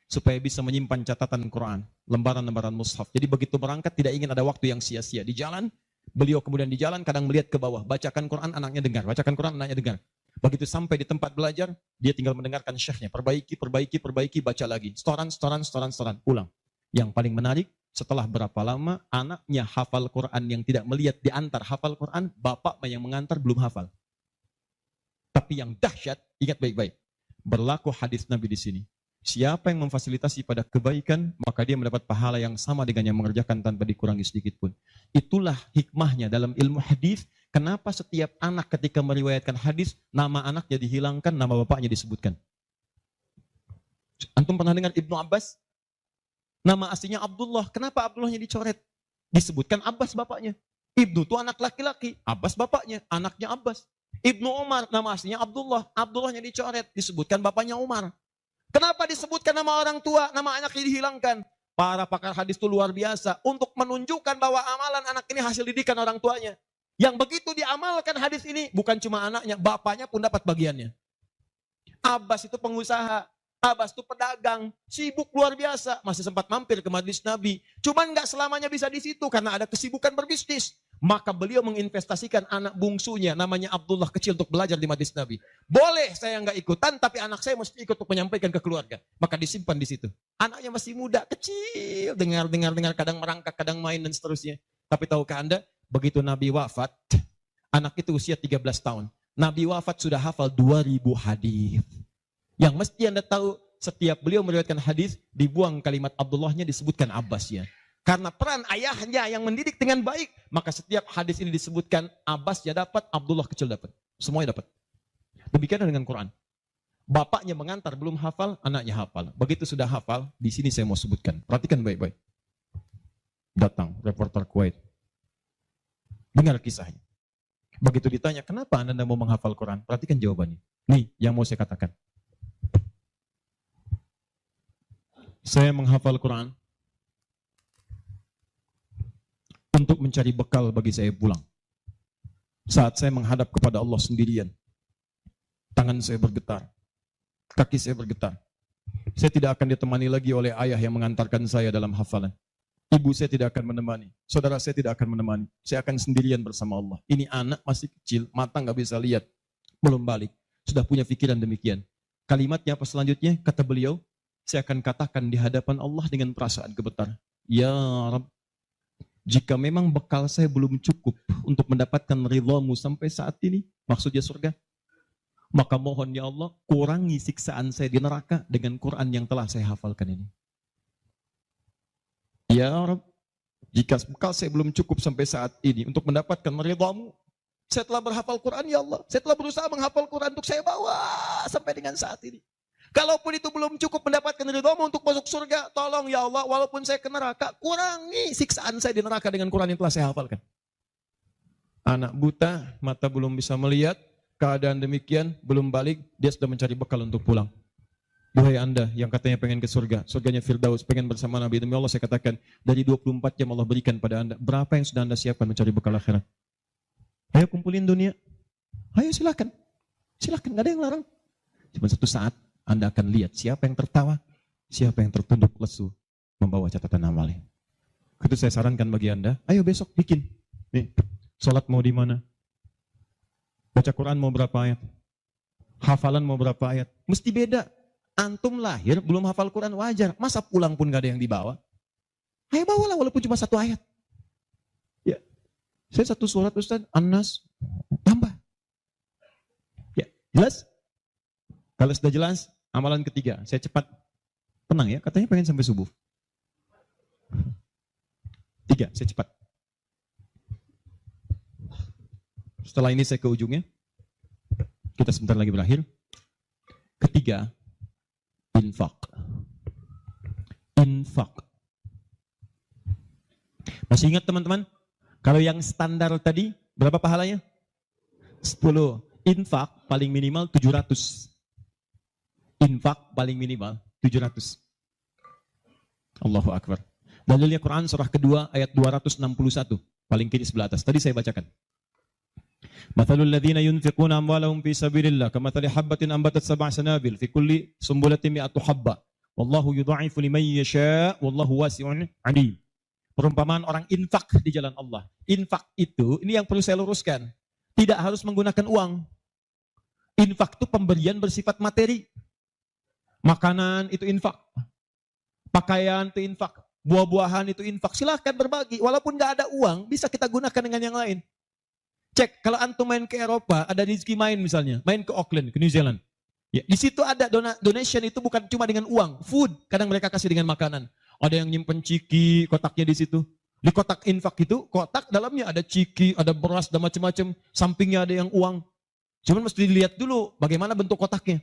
Supaya bisa menyimpan catatan Quran, lembaran-lembaran mushaf. Jadi begitu berangkat tidak ingin ada waktu yang sia-sia. Di jalan, beliau kemudian di jalan kadang melihat ke bawah. Bacakan Quran, anaknya dengar. Bacakan Quran, anaknya dengar. Begitu sampai di tempat belajar, dia tinggal mendengarkan syekhnya. Perbaiki, baca lagi. Setoran, ulang. Yang paling menarik, setelah berapa lama, anaknya hafal Quran yang tidak melihat diantar hafal Quran, bapak yang mengantar belum hafal. Tapi yang dahsyat, ingat baik-baik. Berlaku hadis Nabi di sini. Siapa yang memfasilitasi pada kebaikan, maka dia mendapat pahala yang sama dengan yang mengerjakan tanpa dikurangi sedikit pun. Itulah hikmahnya dalam ilmu hadis. Kenapa setiap anak ketika meriwayatkan hadis, nama anaknya dihilangkan, nama bapaknya disebutkan. Antum pernah dengar Ibnu Abbas? Nama aslinya Abdullah. Kenapa Abdullahnya dicoret? Disebutkan Abbas bapaknya. Ibnu itu anak laki-laki, Abbas bapaknya, anaknya Abbas. Ibnu Umar, nama aslinya Abdullah. Abdullahnya dicoret, disebutkan bapaknya Umar. Kenapa disebutkan nama orang tua, nama anaknya dihilangkan? Para pakar hadis itu luar biasa untuk menunjukkan bahwa amalan anak ini hasil didikan orang tuanya. Yang begitu diamalkan hadis ini, bukan cuma anaknya, bapaknya pun dapat bagiannya. Abbas itu pengusaha, Abbas itu pedagang, sibuk luar biasa, masih sempat mampir ke majelis Nabi. Cuman nggak selamanya bisa di situ karena ada kesibukan berbisnis. Maka beliau menginvestasikan anak bungsunya, namanya Abdullah kecil, untuk belajar di majelis Nabi. Boleh saya nggak ikutan, tapi anak saya mesti ikut untuk menyampaikan ke keluarga. Maka disimpan di situ. Anaknya masih muda, kecil, dengar, kadang merangkak, kadang main dan seterusnya. Tapi tahukah Anda, begitu Nabi wafat, anak itu usia 13 tahun. Nabi wafat sudah hafal 2000 hadis. Yang mesti Anda tahu, setiap beliau meriwayatkan hadis, dibuang kalimat Abdullahnya, disebutkan Abbasnya. Karena peran ayahnya yang mendidik dengan baik, maka setiap hadis ini disebutkan Abbasnya dapat, Abdullah kecil dapat. Semuanya dapat. Demikian dengan Quran. Bapaknya mengantar belum hafal, anaknya hafal. Begitu sudah hafal, di sini saya mau sebutkan. Perhatikan baik-baik. Datang reporter Kuwait. Dengar kisahnya. Begitu ditanya, kenapa Anda mau menghafal Quran? Perhatikan jawabannya. Nih, yang mau saya katakan. Saya menghafal Quran untuk mencari bekal bagi saya pulang. Saat saya menghadap kepada Allah sendirian, tangan saya bergetar, kaki saya bergetar. Saya tidak akan ditemani lagi oleh ayah yang mengantarkan saya dalam hafalan. Ibu saya tidak akan menemani, saudara saya tidak akan menemani. Saya akan sendirian bersama Allah. Ini anak masih kecil, mata nggak bisa lihat, belum balik, sudah punya pikiran demikian. Kalimatnya apa selanjutnya? Kata beliau, saya akan katakan di hadapan Allah dengan perasaan gemetar. Ya Rabb, jika memang bekal saya belum cukup untuk mendapatkan ridhamu sampai saat ini, maksudnya surga, maka mohon ya Allah, kurangi siksaan saya di neraka dengan Quran yang telah saya hafalkan ini. Ya Rabb, jika bekal saya belum cukup sampai saat ini untuk mendapatkan ridhamu, saya telah berhafal Quran ya Allah, saya telah berusaha menghafal Quran untuk saya bawa sampai dengan saat ini. Kalaupun itu belum cukup mendapatkan ridhomu untuk masuk surga, tolong ya Allah, walaupun saya ke neraka, kurangi siksaan saya di neraka dengan Quran yang telah saya hafalkan. Anak buta, mata belum bisa melihat, keadaan demikian, belum balik, dia sudah mencari bekal untuk pulang. Duhai Anda yang katanya pengen ke surga, surganya Firdaus, pengen bersama Nabi, demi Allah saya katakan, dari 24 jam Allah berikan pada Anda, berapa yang sudah Anda siapkan mencari bekal akhirat? Ayo kumpulin dunia, ayo silakan, silakan, gak ada yang larang. Cuma satu saat, Anda akan lihat siapa yang tertawa, siapa yang tertunduk lesu, membawa catatan amalnya. Itu saya sarankan bagi Anda, ayo besok bikin. Nih, sholat mau di mana? Baca Quran mau berapa ayat? Hafalan mau berapa ayat? Mesti beda. Antum lahir belum hafal Quran wajar. Masa pulang pun gak ada yang dibawa? Ayo bawalah walaupun cuma satu ayat. Ya, saya satu surat Ustaz, An-Nas, tambah. Ya, jelas? Kalau sudah jelas, amalan ketiga, saya cepat. Tenang ya, katanya pengen sampai subuh. 3, saya cepat. Setelah ini saya ke ujungnya. Kita sebentar lagi berakhir. Ketiga, infak. Infak. Masih ingat teman-teman? Kalau yang standar tadi, berapa pahalanya? 10. Infak paling minimal 700. Infak paling minimal 700. Allahu Akbar. Dalilnya Quran surah kedua ayat 261. Paling kiri sebelah atas. Tadi saya bacakan. Mathalul ladzina yunfiquna amwalahum fi sabilillah kamathali habbatin ambatat sab'a sanabil fi kulli sumbulatin mi'atu habba. Wallahu yudha'ifu liman yasha' wallahu wasi'un 'alim. Perumpamaan orang infak di jalan Allah. Infak itu, ini yang perlu saya luruskan. Tidak harus menggunakan uang. Infak itu pemberian bersifat materi. Makanan itu infak. Pakaian itu infak. Buah-buahan itu infak. Silahkan berbagi. Walaupun nggak ada uang, bisa kita gunakan dengan yang lain. Cek, kalau antum main ke Eropa, ada rezeki main misalnya. Main ke Auckland, ke New Zealand. Ya, di situ ada donation itu bukan cuma dengan uang. Food, kadang mereka kasih dengan makanan. Ada yang nyimpen ciki, kotaknya di situ. Di kotak infak itu, kotak dalamnya ada ciki, ada beras, dan macam-macam. Sampingnya ada yang uang. Cuman mesti dilihat dulu bagaimana bentuk kotaknya.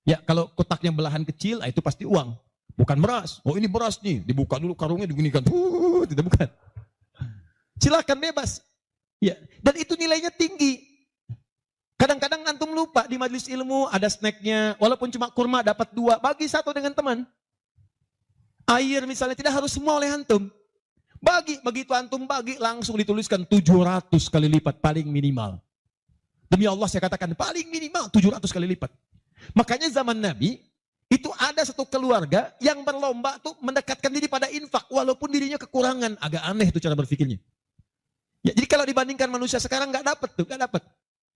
Ya, kalau kotaknya belahan kecil, itu pasti uang. Bukan beras. Oh ini beras nih. Dibuka dulu karungnya, digunikan. Tidak bukan. Silakan bebas. Ya, dan itu nilainya tinggi. Kadang-kadang antum lupa di majelis ilmu ada snacknya. Walaupun cuma kurma dapat 2. Bagi 1 dengan teman. Air misalnya tidak harus semua oleh antum. Bagi, begitu antum bagi langsung dituliskan 700 kali lipat paling minimal. Demi Allah saya katakan paling minimal 700 kali lipat. Makanya zaman Nabi, itu ada satu keluarga yang berlomba tuh mendekatkan diri pada infak. Walaupun dirinya kekurangan. Agak aneh tuh cara berpikirnya. Ya, jadi kalau dibandingkan manusia sekarang nggak dapat tuh, nggak dapat.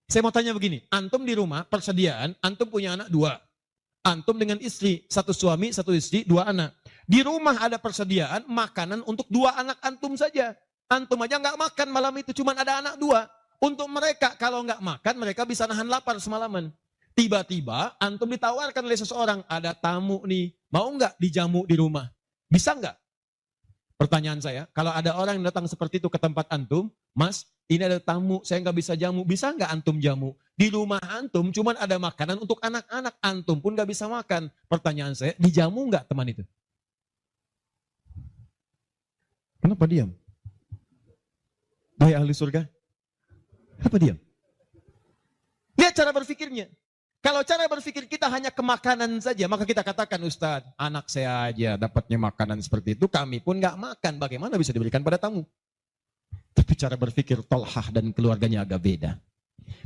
Saya mau tanya begini, antum di rumah persediaan, antum punya anak 2. Antum dengan istri, 1 suami, 1 istri, 2 anak. Di rumah ada persediaan makanan untuk 2 anak antum saja. Antum aja nggak makan malam itu, cuma ada anak 2. Untuk mereka, kalau nggak makan, mereka bisa nahan lapar semalaman. Tiba-tiba antum ditawarkan oleh seseorang, ada tamu nih, mau nggak dijamu di rumah? Bisa nggak? Pertanyaan saya, kalau ada orang yang datang seperti itu ke tempat antum, Mas, ini ada tamu, saya nggak bisa jamu, bisa nggak antum jamu? Di rumah antum cuma ada makanan untuk anak-anak, antum pun nggak bisa makan. Pertanyaan saya, dijamu nggak teman itu? Kenapa diam? Duhai ahli surga, kenapa diam? Lihat cara berpikirnya. Kalau cara berpikir kita hanya ke makanan saja, maka kita katakan, Ustaz, anak saya aja dapatnya makanan seperti itu, kami pun nggak makan. Bagaimana bisa diberikan pada tamu? Tapi cara berpikir Tolhah dan keluarganya agak beda.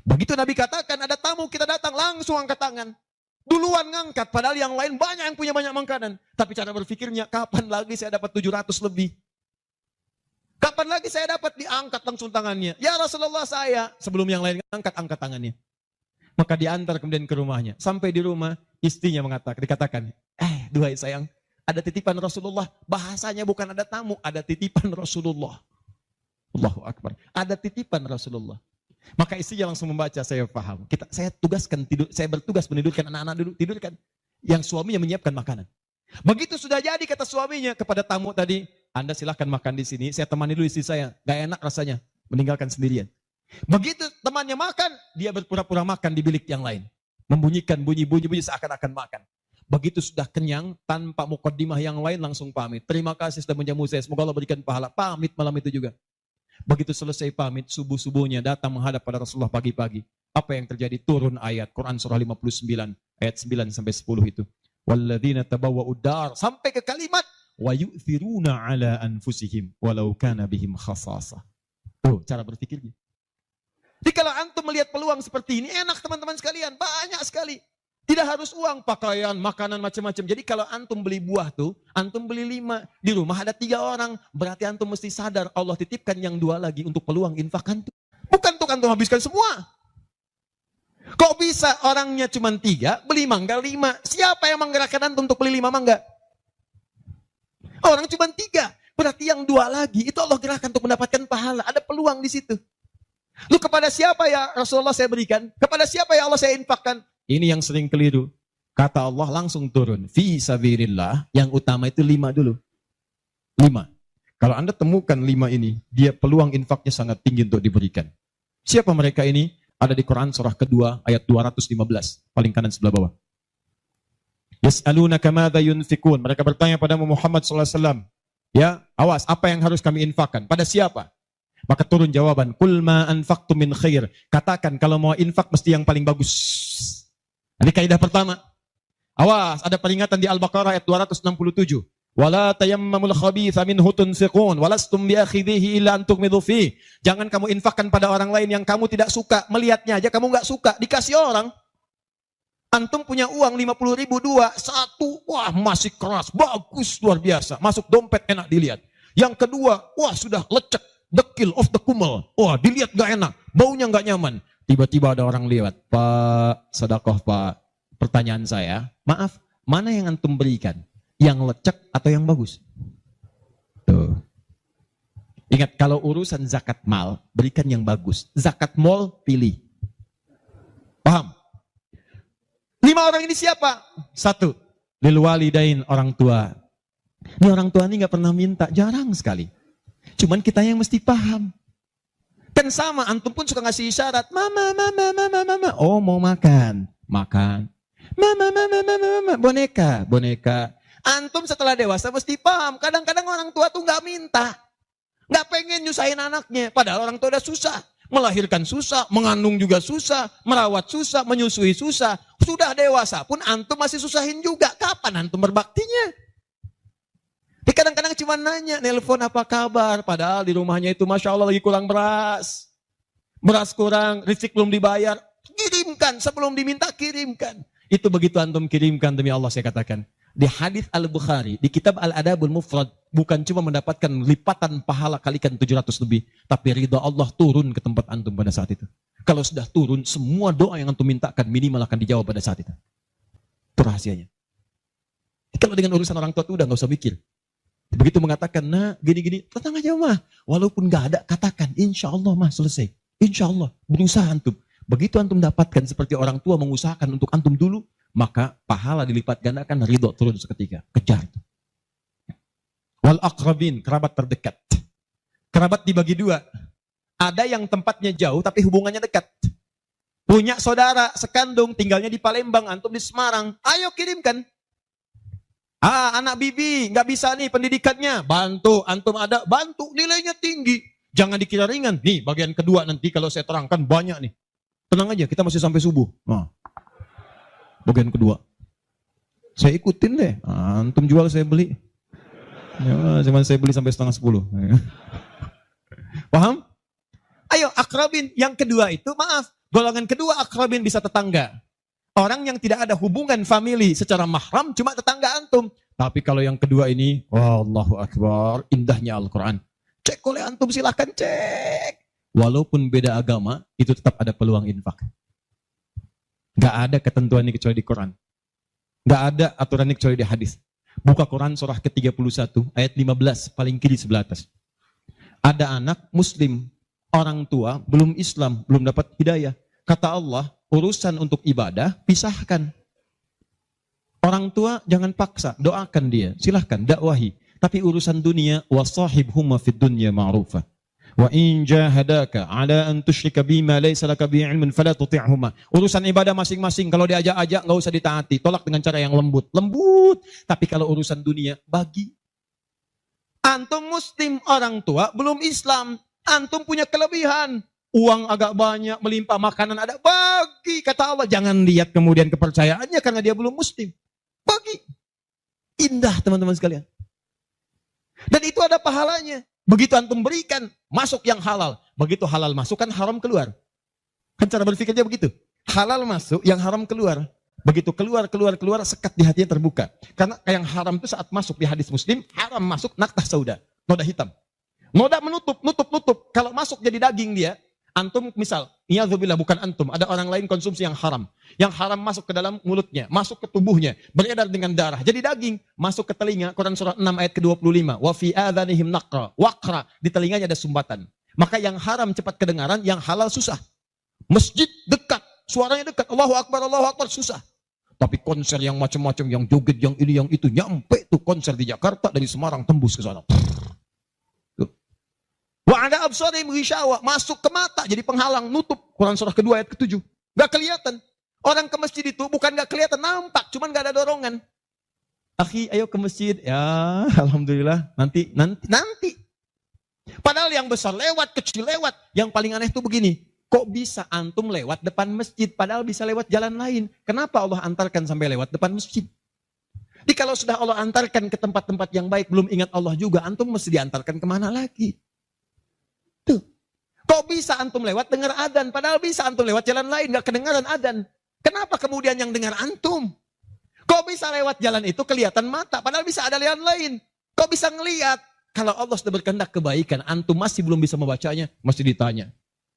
Begitu Nabi katakan, ada tamu, kita datang, langsung angkat tangan. Duluan ngangkat, padahal yang lain banyak yang punya banyak makanan. Tapi cara berpikirnya, kapan lagi saya dapat 700 lebih? Kapan lagi saya dapat diangkat langsung tangannya? Ya Rasulullah saya. Sebelum yang lain angkat tangannya. Maka diantar kemudian ke rumahnya. Sampai di rumah, istrinya dikatakan, duhai sayang, ada titipan Rasulullah. Bahasanya bukan ada tamu, ada titipan Rasulullah. Allahu Akbar. Ada titipan Rasulullah. Maka istrinya langsung membaca, saya paham. Saya bertugas menidurkan anak-anak dulu, tidurkan. Yang suaminya menyiapkan makanan. Begitu sudah jadi kata suaminya kepada tamu tadi, Anda silahkan makan di sini, saya temani dulu istri saya. Gak enak rasanya, meninggalkan sendirian. Begitu temannya makan, dia berpura-pura makan di bilik yang lain. Membunyikan bunyi-bunyi seakan-akan makan. Begitu sudah kenyang, tanpa mukaddimah yang lain langsung pamit. Terima kasih sudah menjamu saya, semoga Allah berikan pahala. Pamit malam itu juga. Begitu selesai pamit, subuh-subuhnya datang menghadap pada Rasulullah pagi-pagi. Apa yang terjadi? Turun ayat Quran surah 59 ayat 9 sampai 10 itu. Walladzina tabawwa'ud dar, sampai ke kalimat wa yu'thiruna ala anfusihim walau kana bihim khasasah. Tuh cara berpikirnya. Jadi kalau antum melihat peluang seperti ini, enak teman-teman sekalian, banyak sekali. Tidak harus uang, pakaian, makanan, macam-macam. Jadi kalau antum beli buah tuh, antum beli 5. Di rumah ada 3 orang. Berarti antum mesti sadar, Allah titipkan yang 2 lagi untuk peluang infak antum. Bukan untuk antum habiskan semua. Kok bisa orangnya cuma 3, beli mangga 5. Siapa yang menggerakkan antum untuk beli 5 mangga? Orang cuma 3. Berarti yang 2 lagi, itu Allah gerakkan untuk mendapatkan pahala. Ada peluang di situ. Lu kepada siapa ya Rasulullah saya berikan? Kepada siapa ya Allah saya infakkan? Ini yang sering keliru. Kata Allah langsung turun. Fi sabilillah. Yang utama itu 5 dulu. 5. Kalau Anda temukan 5 ini, dia peluang infaknya sangat tinggi untuk diberikan. Siapa mereka ini? Ada di Quran surah kedua ayat 215. Paling kanan sebelah bawah. Yas'alunaka madza yunfikun. Mereka bertanya pada Muhammad SAW. Ya, awas, apa yang harus kami infakkan? Pada siapa? Maka turun jawaban. Qul ma anfaqtum min khair. Katakan kalau mau infak mesti yang paling bagus. Ini kaidah pertama. Awas, ada peringatan di Al-Baqarah ayat 267. Wala tayammamul khabitha minhu tunfiqun walastum biakhidhihi illa an tughmidu fi. Jangan kamu infakkan pada orang lain yang kamu tidak suka. Melihatnya aja kamu enggak suka, dikasih orang. Antum punya uang 50.000 2, 1, wah masih keras, bagus, luar biasa. Masuk dompet enak dilihat. Yang kedua, wah sudah lecek, dekil, off the kumel. Wah dilihat gak enak, baunya gak nyaman. Tiba-tiba ada orang lewat, Pak, sedekah Pak. Pertanyaan saya, maaf, mana yang antum berikan? Yang lecek atau yang bagus? Tuh. Ingat, kalau urusan zakat mal, berikan yang bagus. Zakat mal, pilih. Paham? 5 orang ini siapa? 1, lil walidain, orang tua. Ini orang tua ini gak pernah minta, jarang sekali. Cuman kita yang mesti paham. Kan sama, antum pun suka ngasih isyarat. Mama, mama, mama, mama. Oh mau makan. Makan. Mama, mama, mama, mama. Boneka, boneka. Antum setelah dewasa mesti paham. Kadang-kadang orang tua tuh gak minta. Gak pengen nyusahin anaknya. Padahal orang tua udah susah. Melahirkan susah, mengandung juga susah, merawat susah, menyusui susah. Sudah dewasa pun antum masih susahin juga. Kapan antum berbaktinya? Kadang-kadang cuma nanya, nelpon apa kabar. Padahal di rumahnya itu Masya Allah lagi kurang beras. Beras kurang, rezeki belum dibayar. Kirimkan, sebelum diminta kirimkan. Itu begitu antum kirimkan demi Allah saya katakan. Di hadis Al-Bukhari, di kitab Al-Adabul Mufrad, bukan cuma mendapatkan lipatan pahala kalikan 700 lebih. Tapi ridha Allah turun ke tempat antum pada saat itu. Kalau sudah turun, semua doa yang antum mintakan minimal akan dijawab pada saat itu. Itu rahasianya. Kalau dengan urusan orang tua itu udah gak usah mikir. Begitu mengatakan, nah gini-gini, tenang aja mah. Walaupun gak ada, katakan, insya Allah mah selesai. Insya Allah, berusaha antum. Begitu antum dapatkan seperti orang tua mengusahakan untuk antum dulu, maka pahala dilipat gandakan, ridho turun seketika. Kejar itu. Wal aqrabin, kerabat terdekat. Kerabat dibagi 2. Ada yang tempatnya jauh tapi hubungannya dekat. Punya saudara sekandung, tinggalnya di Palembang, antum di Semarang. Ayo kirimkan. Anak bibi, nggak bisa nih pendidikannya. Bantu, antum ada, bantu. Nilainya tinggi. Jangan dikira ringan. Nih, bagian kedua nanti kalau saya terangkan banyak nih. Tenang aja, kita masih sampai subuh. Nah, bagian kedua. Saya ikutin deh. Antum jual, saya beli. Ya, cuman saya beli sampai 9:30. Paham? Ayo, akrabin. Yang kedua itu, maaf. Golongan kedua akrabin bisa tetangga. Orang yang tidak ada hubungan famili secara mahram cuma tetangga antum. Tapi kalau yang kedua ini, Allahu Akbar, indahnya Al-Quran. Cek oleh antum, silahkan cek. Walaupun beda agama, itu tetap ada peluang infak. Gak ada ketentuan ini kecuali di Quran. Gak ada aturan ini kecuali di hadis. Buka Quran surah ke-31 ayat 15 paling kiri sebelah atas. Ada anak muslim, orang tua belum Islam, belum dapat hidayah. Kata Allah, urusan untuk ibadah pisahkan. Orang tua jangan paksa, doakan dia, silahkan dakwahi. Tapi urusan dunia, wasahibhuma fid dunya ma'rufa. Wa in jahadaka ala an tusyrika bima laysa laka bihi ilmun fala tuti'huma. Urusan ibadah masing-masing kalau diajak-ajak enggak usah ditaati, tolak dengan cara yang lembut. Lembut. Tapi kalau urusan dunia bagi. Antum muslim, orang tua belum Islam, antum punya kelebihan. Uang agak banyak, melimpah, makanan ada, bagi. Kata Allah, jangan lihat kemudian kepercayaannya karena dia belum muslim. Bagi. Indah teman-teman sekalian. Dan itu ada pahalanya. Begitu antum berikan, masuk yang halal. Begitu halal masuk, kan haram keluar. Kan cara berpikirnya begitu. Halal masuk, yang haram keluar. Begitu keluar, sekat di hatinya terbuka. Karena yang haram itu saat masuk di hadis Muslim, haram masuk naktah sauda, noda hitam. Noda menutup. Kalau masuk jadi daging dia, antum misal, niyadzubillah bukan antum, ada orang lain konsumsi yang haram. Yang haram masuk ke dalam mulutnya, masuk ke tubuhnya, beredar dengan darah. Jadi daging, masuk ke telinga, Quran surah 6 ayat ke-25. Wa fi adhanihim waqra, di telinganya ada sumbatan. Maka yang haram cepat kedengaran, yang halal susah. Masjid dekat, suaranya dekat, Allahu Akbar, susah. Tapi konser yang macam-macam, yang joget, yang ini, yang itu, nyampe tuh konser di Jakarta, dari Semarang tembus ke sana. Wa ada absarihim ghishawa, masuk ke mata jadi penghalang, nutup. Quran surah kedua ayat ke-7. Gak kelihatan. Orang ke masjid itu bukan gak kelihatan, nampak, cuman gak ada dorongan. Akhi, ayo ke masjid. Ya, alhamdulillah, nanti. Padahal yang besar lewat, kecil lewat. Yang paling aneh itu begini. Kok bisa antum lewat depan masjid, padahal bisa lewat jalan lain? Kenapa Allah antarkan sampai lewat depan masjid? Jadi kalau sudah Allah antarkan ke tempat-tempat yang baik, belum ingat Allah juga, antum mesti diantarkan kemana lagi? Tuh. Kok bisa antum lewat dengar adzan, padahal bisa antum lewat jalan lain, gak kedengaran adzan. Kenapa kemudian yang dengar antum? Kok bisa lewat jalan itu kelihatan mata, padahal bisa ada jalan lain? Kok bisa ngelihat? Kalau Allah sudah berkehendak kebaikan, antum masih belum bisa membacanya, mesti ditanya.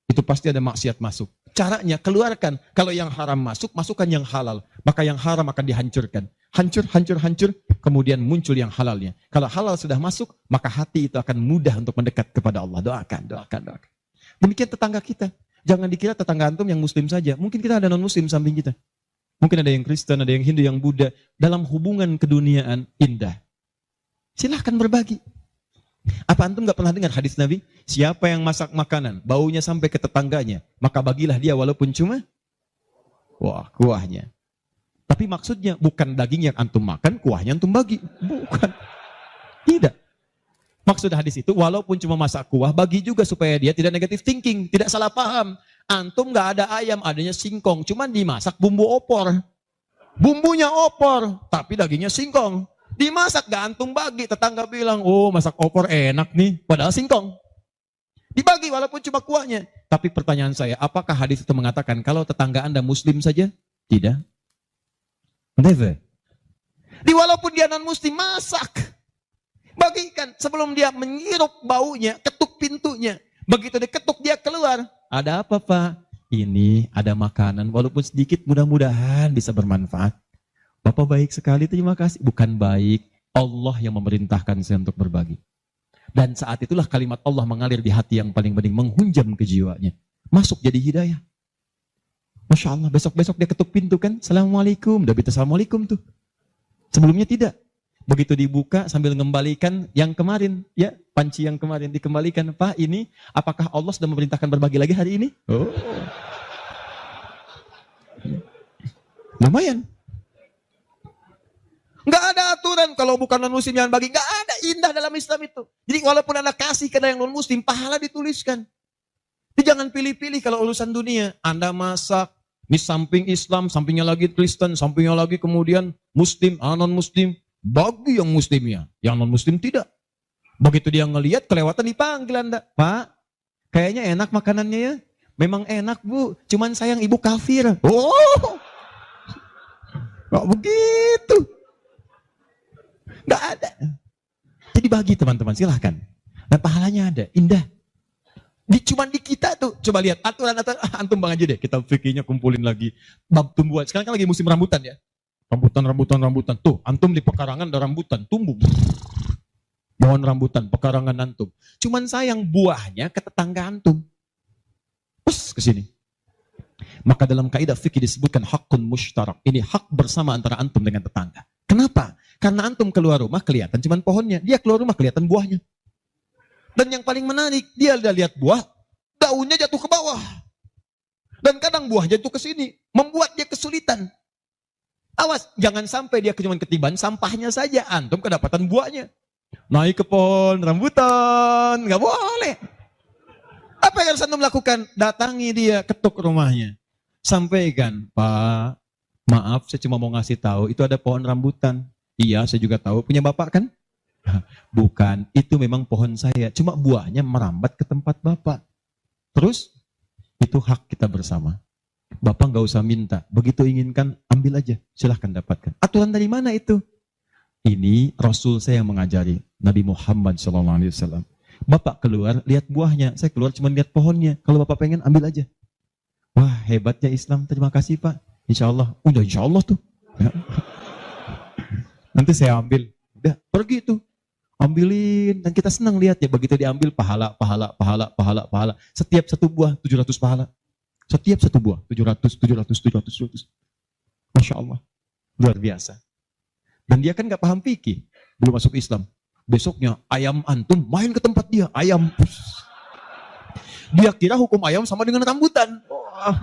Itu pasti ada maksiat masuk. Caranya keluarkan. Kalau yang haram masuk, masukkan yang halal. Maka yang haram akan dihancurkan. Hancur. Kemudian muncul yang halalnya. Kalau halal sudah masuk, maka hati itu akan mudah untuk mendekat kepada Allah. Doakan. Demikian tetangga kita. Jangan dikira tetangga antum yang muslim saja. Mungkin kita ada non-muslim samping kita. Mungkin ada yang Kristen, ada yang Hindu, yang Buddha. Dalam hubungan keduniaan indah. Silahkan berbagi. Apa antum gak pernah dengar hadis Nabi? Siapa yang masak makanan, baunya sampai ke tetangganya, maka bagilah dia walaupun cuma kuahnya. Tapi maksudnya bukan daging yang antum makan, kuahnya antum bagi. Bukan. Tidak. Maksud hadis itu, walaupun cuma masak kuah, bagi juga supaya dia tidak negatif thinking, tidak salah paham. Antum gak ada ayam, adanya singkong, cuman dimasak bumbu opor. Bumbunya opor, tapi dagingnya singkong. Dimasak gak antum bagi, tetangga bilang, oh masak opor enak nih, padahal singkong. Dibagi walaupun cuma kuahnya. Tapi pertanyaan saya, apakah hadis itu mengatakan kalau tetangga anda muslim saja? Tidak. Never. Walaupun dia non muslim, masak. Bagikan sebelum dia menghirup baunya, ketuk pintunya. Begitu diketuk dia keluar. Ada apa Pak? Ini ada makanan, walaupun sedikit mudah-mudahan bisa bermanfaat. Bapak baik sekali, terima kasih. Bukan baik, Allah yang memerintahkan saya untuk berbagi. Dan saat itulah kalimat Allah mengalir di hati yang paling bening, menghunjam ke jiwanya. Masuk jadi hidayah. Masya Allah, besok-besok dia ketuk pintu kan, Assalamualaikum, udah minta Assalamualaikum tuh. Sebelumnya tidak. Begitu dibuka sambil mengembalikan yang kemarin, ya panci yang kemarin dikembalikan. Pak, ini apakah Allah sudah memerintahkan berbagi lagi hari ini? Oh. Lumayan. Nggak ada aturan kalau bukan non-muslim jangan bagi. Nggak ada, indah dalam Islam itu. Jadi walaupun Anda kasih ke yang non-muslim, pahala dituliskan. Jadi jangan pilih-pilih kalau urusan dunia. Anda masak, di samping Islam, sampingnya lagi Kristen, sampingnya lagi kemudian muslim, non-muslim. Bagi yang muslimnya, yang non-muslim tidak. Begitu dia ngelihat, kelewatan dipanggil Anda. Pak, kayaknya enak makanannya ya. Memang enak Bu, cuman sayang ibu kafir. Oh, kok begitu? Nggak ada. Jadi bagi teman-teman, silahkan. Dan pahalanya ada, indah. Cuman di kita tuh, coba lihat aturan antum bang aja deh, kita fikirnya kumpulin lagi. Bab tumbuhan, sekarang kan lagi musim rambutan ya. Rambutan. Tuh, antum di pekarangan ada rambutan, tumbuh. Pohon rambutan, pekarangan antum. Cuman sayang buahnya ke tetangga antum. Terus ke sini. Maka dalam kaidah fikih disebutkan hakun mushtarak. Ini hak bersama antara antum dengan tetangga. Kenapa? Karena antum keluar rumah kelihatan cuman pohonnya, dia keluar rumah kelihatan buahnya. Dan yang paling menarik, dia lihat buah, daunnya jatuh ke bawah. Dan kadang buah jatuh ke sini, membuat dia kesulitan. Awas, jangan sampai dia cuma ketiban sampahnya saja, antum kedapatan buahnya. Naik ke pohon rambutan, nggak boleh. Apa yang harus antum lakukan? Datangi dia, ketuk rumahnya. Sampaikan, Pak, maaf saya cuma mau ngasih tahu, itu ada pohon rambutan. Iya, saya juga tahu, punya bapak kan? Bukan, itu memang pohon saya, cuma buahnya merambat ke tempat bapak. Terus, itu hak kita bersama. Bapak nggak usah minta, begitu inginkan, ambil aja, silahkan dapatkan. Aturan dari mana itu? Ini Rasul saya yang mengajari, Nabi Muhammad SAW. Bapak keluar, lihat buahnya, saya keluar cuma lihat pohonnya. Kalau bapak pengen, ambil aja. Wah, hebatnya Islam, terima kasih Pak. Insya Allah, udah insya Allah tuh. Ya. Nanti saya ambil, udah pergi tuh. Ambilin, dan kita senang lihat ya, begitu diambil pahala. Setiap satu buah 700 pahala. Setiap satu buah 700. Masya Allah, luar biasa. Dan dia kan gak paham fikih, belum masuk Islam. Besoknya ayam antum main ke tempat dia, ayam. Dia kira hukum ayam sama dengan rambutan. Oh.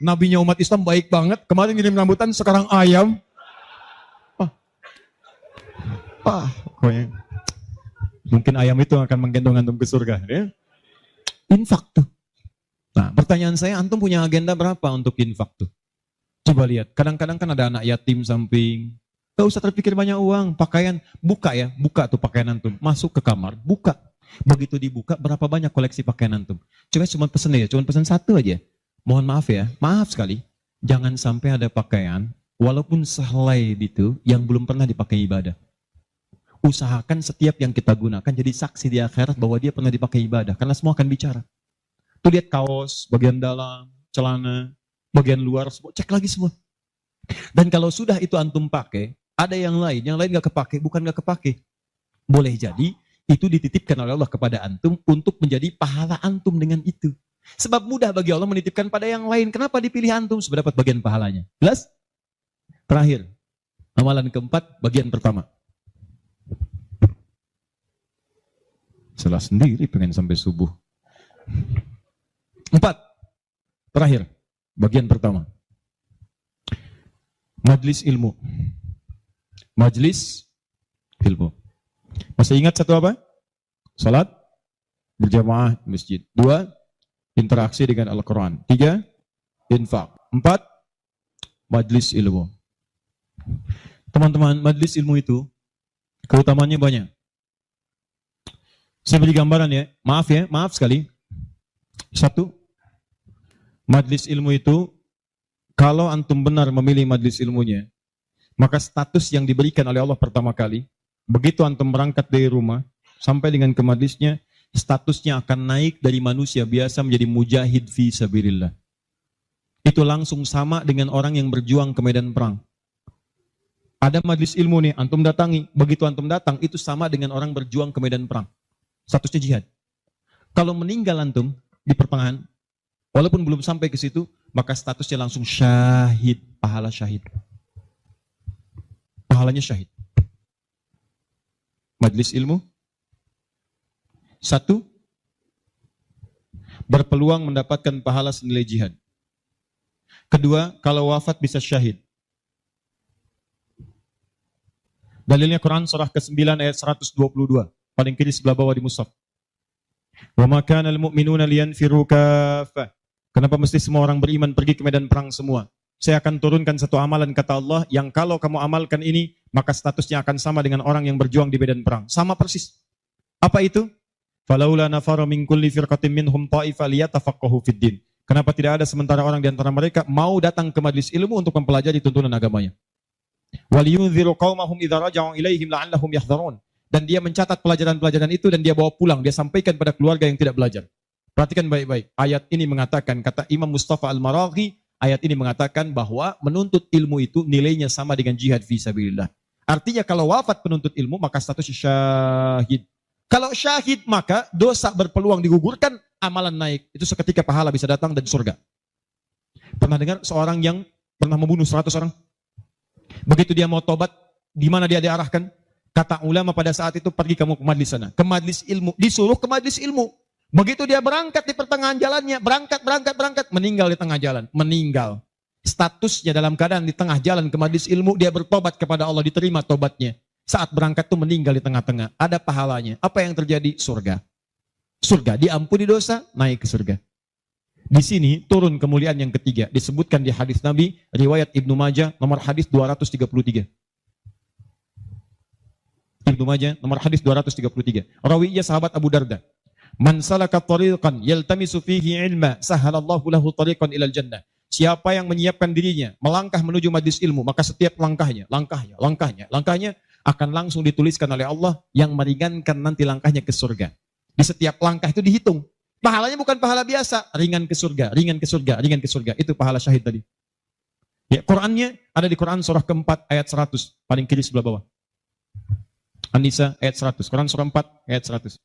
Nabinya umat Islam baik banget, kemarin ngirim rambutan, sekarang ayam. Pokoknya mungkin ayam itu akan menggendong antum ke surga. Ya? Infak tuh. Nah, pertanyaan saya, antum punya agenda berapa untuk infak tuh? Coba lihat, kadang-kadang kan ada anak yatim samping. Gak usah terpikir banyak uang, pakaian, buka ya, buka tuh pakaian antum. Masuk ke kamar, buka. Begitu dibuka, berapa banyak koleksi pakaian antum? Coba cuma pesen ya, cuma pesen satu aja. Mohon maaf ya, maaf sekali. Jangan sampai ada pakaian, walaupun sehelai itu, yang belum pernah dipakai ibadah. Usahakan setiap yang kita gunakan jadi saksi di akhirat bahwa dia pernah dipakai ibadah. Karena semua akan bicara. Tuh lihat kaos, bagian dalam, celana, bagian luar, cek lagi semua. Dan kalau sudah itu antum pakai, ada yang lain gak kepake, bukan gak kepake. Boleh jadi, itu dititipkan oleh Allah kepada antum untuk menjadi pahala antum dengan itu. Sebab mudah bagi Allah menitipkan pada yang lain. Kenapa dipilih antum supaya dapat bagian pahalanya? Jelas? Terakhir, amalan keempat, bagian pertama. Salah sendiri pengen sampai subuh. 4. Terakhir, bagian pertama. Majlis ilmu. Majlis ilmu. Masih ingat satu apa? Salat berjamaah di masjid. 2. Interaksi dengan Al-Quran. 3. Infak. 4. Majlis ilmu. Teman-teman, majlis ilmu itu keutamaannya banyak. Saya beri gambaran ya, maaf sekali. 1. Majlis ilmu itu, kalau antum benar memilih majlis ilmunya, maka status yang diberikan oleh Allah pertama kali, begitu antum berangkat dari rumah, sampai dengan ke majlisnya, statusnya akan naik dari manusia biasa menjadi mujahid fi sabilillah. Itu langsung sama dengan orang yang berjuang ke medan perang. Ada majlis ilmu nih, antum datangi, begitu antum datang, itu sama dengan orang berjuang ke medan perang. Statusnya jihad. Kalau meninggal antum di pertengahan, walaupun belum sampai ke situ, maka statusnya langsung syahid, pahala syahid. Pahalanya syahid. Majlis ilmu. 1. Berpeluang mendapatkan pahala senilai jihad. 2. Kalau wafat bisa syahid. Dalilnya Quran surah ke-9 ayat 122. Paling kiri sebelah bawah di mushaf. Wa ma kana al-mu'minuna liyanfiru kaffah. Kenapa mesti semua orang beriman pergi ke medan perang semua? Saya akan turunkan satu amalan kata Allah yang kalau kamu amalkan ini, maka statusnya akan sama dengan orang yang berjuang di medan perang. Sama persis. Apa itu? Falaula nafara min kulli firqatin minhum ta'ifa liyatafaqahu fid din. Kenapa tidak ada sementara orang di antara mereka mau datang ke majlis ilmu untuk mempelajari tuntunan agamanya? Waliyunziru qaumahum idza raja'u ilaihim la'allahum yahdharun. Dan dia mencatat pelajaran-pelajaran itu dan dia bawa pulang. Dia sampaikan pada keluarga yang tidak belajar. Perhatikan baik-baik. Ayat ini mengatakan, kata Imam Mustafa Al-Maraghi, ayat ini mengatakan bahwa menuntut ilmu itu nilainya sama dengan jihad fisabilillah. Artinya kalau wafat penuntut ilmu, maka statusnya syahid. Kalau syahid, maka dosa berpeluang digugurkan, amalan naik. Itu seketika pahala bisa datang dan surga. Pernah dengar seorang yang pernah membunuh 100 orang? Begitu dia mau tobat, di mana dia diarahkan? Kata ulama pada saat itu, pergi kamu ke majlis sana. Ke majlis ilmu. Disuruh ke majlis ilmu. Begitu dia berangkat di pertengahan jalannya, berangkat, meninggal di tengah jalan. Meninggal. Statusnya dalam keadaan di tengah jalan ke majlis ilmu, dia bertobat kepada Allah, diterima tobatnya. Saat berangkat tuh meninggal di tengah-tengah. Ada pahalanya. Apa yang terjadi? Surga. Surga, diampuni dosa, naik ke surga. Di sini turun kemuliaan yang ketiga. Disebutkan di hadis Nabi, riwayat Ibnu Majah, nomor hadis 233. Ibnu Majah, nomor hadis 233. Rawinya sahabat Abu Darda. Man salaka tariqan yaltamisu fihi ilma, sahalallahu lahu tariqan ilal jannah. Siapa yang menyiapkan dirinya melangkah menuju majlis ilmu, maka setiap langkahnya akan langsung dituliskan oleh Allah yang meringankan nanti langkahnya ke surga. Di setiap langkah itu dihitung. Pahalanya bukan pahala biasa, ringan ke surga, ringan ke surga, ringan ke surga. Itu pahala syahid tadi. Ya, Qurannya ada di Quran surah keempat ayat 100, paling kiri sebelah bawah. An-Nisa ayat 100, Quran surah 4 ayat 100.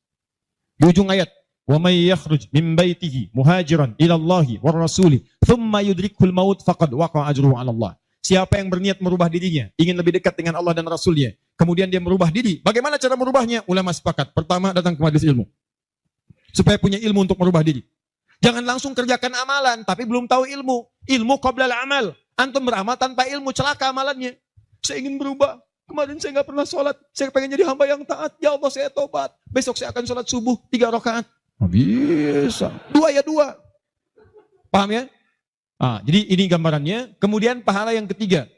Di ujung ayat, wa may yakhruj min baitihi muhajiran ila Allahi war rasuli thumma yudrikul maut faqad waqa'a ajruhu 'ala Allah. Siapa yang berniat merubah dirinya, ingin lebih dekat dengan Allah dan Rasulnya, kemudian dia merubah diri. Bagaimana cara merubahnya? Ulama sepakat. Pertama, datang ke majelis ilmu. Supaya punya ilmu untuk merubah diri. Jangan langsung kerjakan amalan, tapi belum tahu ilmu. Ilmu qabla al-amal. Antum beramal tanpa ilmu, celaka amalannya. Saya ingin berubah. Kemarin saya nggak pernah sholat. Saya pengen jadi hamba yang taat. Ya Allah, saya tobat. Besok saya akan sholat subuh 3 rakaat. Bisa. 2 ya 2. Paham ya? Jadi ini gambarannya. Kemudian pahala yang ketiga.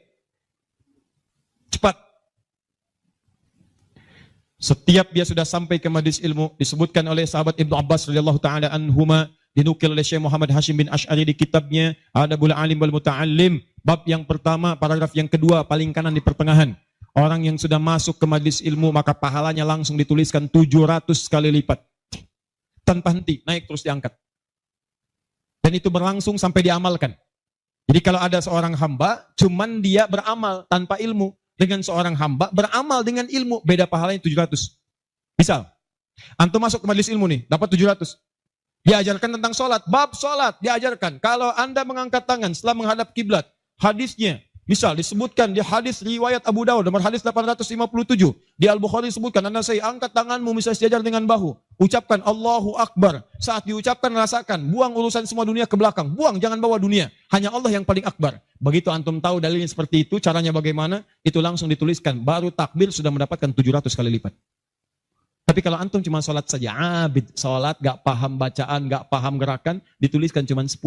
Cepat. Setiap dia sudah sampai ke majlis ilmu, disebutkan oleh sahabat Ibnu Abbas radhiyallahu taala anhuma, dinukil oleh Syekh Muhammad Hashim bin Asy'ari di kitabnya Adabul Alim wal Muta'allim, bab yang pertama, paragraf yang kedua, paling kanan di pertengahan. Orang yang sudah masuk ke majlis ilmu, maka pahalanya langsung dituliskan 700 kali lipat. Tanpa henti, naik terus diangkat. Dan itu berlangsung sampai diamalkan. Jadi kalau ada seorang hamba, cuman dia beramal tanpa ilmu. Dengan seorang hamba, beramal dengan ilmu, beda pahalanya 700. Misal, antum masuk ke majlis ilmu nih, dapat 700. Diajarkan tentang sholat, bab sholat, diajarkan. Kalau anda mengangkat tangan setelah menghadap kiblat, hadisnya, misal disebutkan di hadis riwayat Abu Dawud nomor hadis 857. Di Al-Bukhari disebutkan, anda saya angkat tanganmu misal sejajar dengan bahu. Ucapkan Allahu Akbar. Saat diucapkan rasakan, buang urusan semua dunia ke belakang. Buang, jangan bawa dunia. Hanya Allah yang paling akbar. Begitu antum tahu dalilnya seperti itu, caranya bagaimana, itu langsung dituliskan. Baru takbir sudah mendapatkan 700 kali lipat. Tapi kalau antum cuma sholat saja, abid, sholat, gak paham bacaan, gak paham gerakan, dituliskan cuma 10.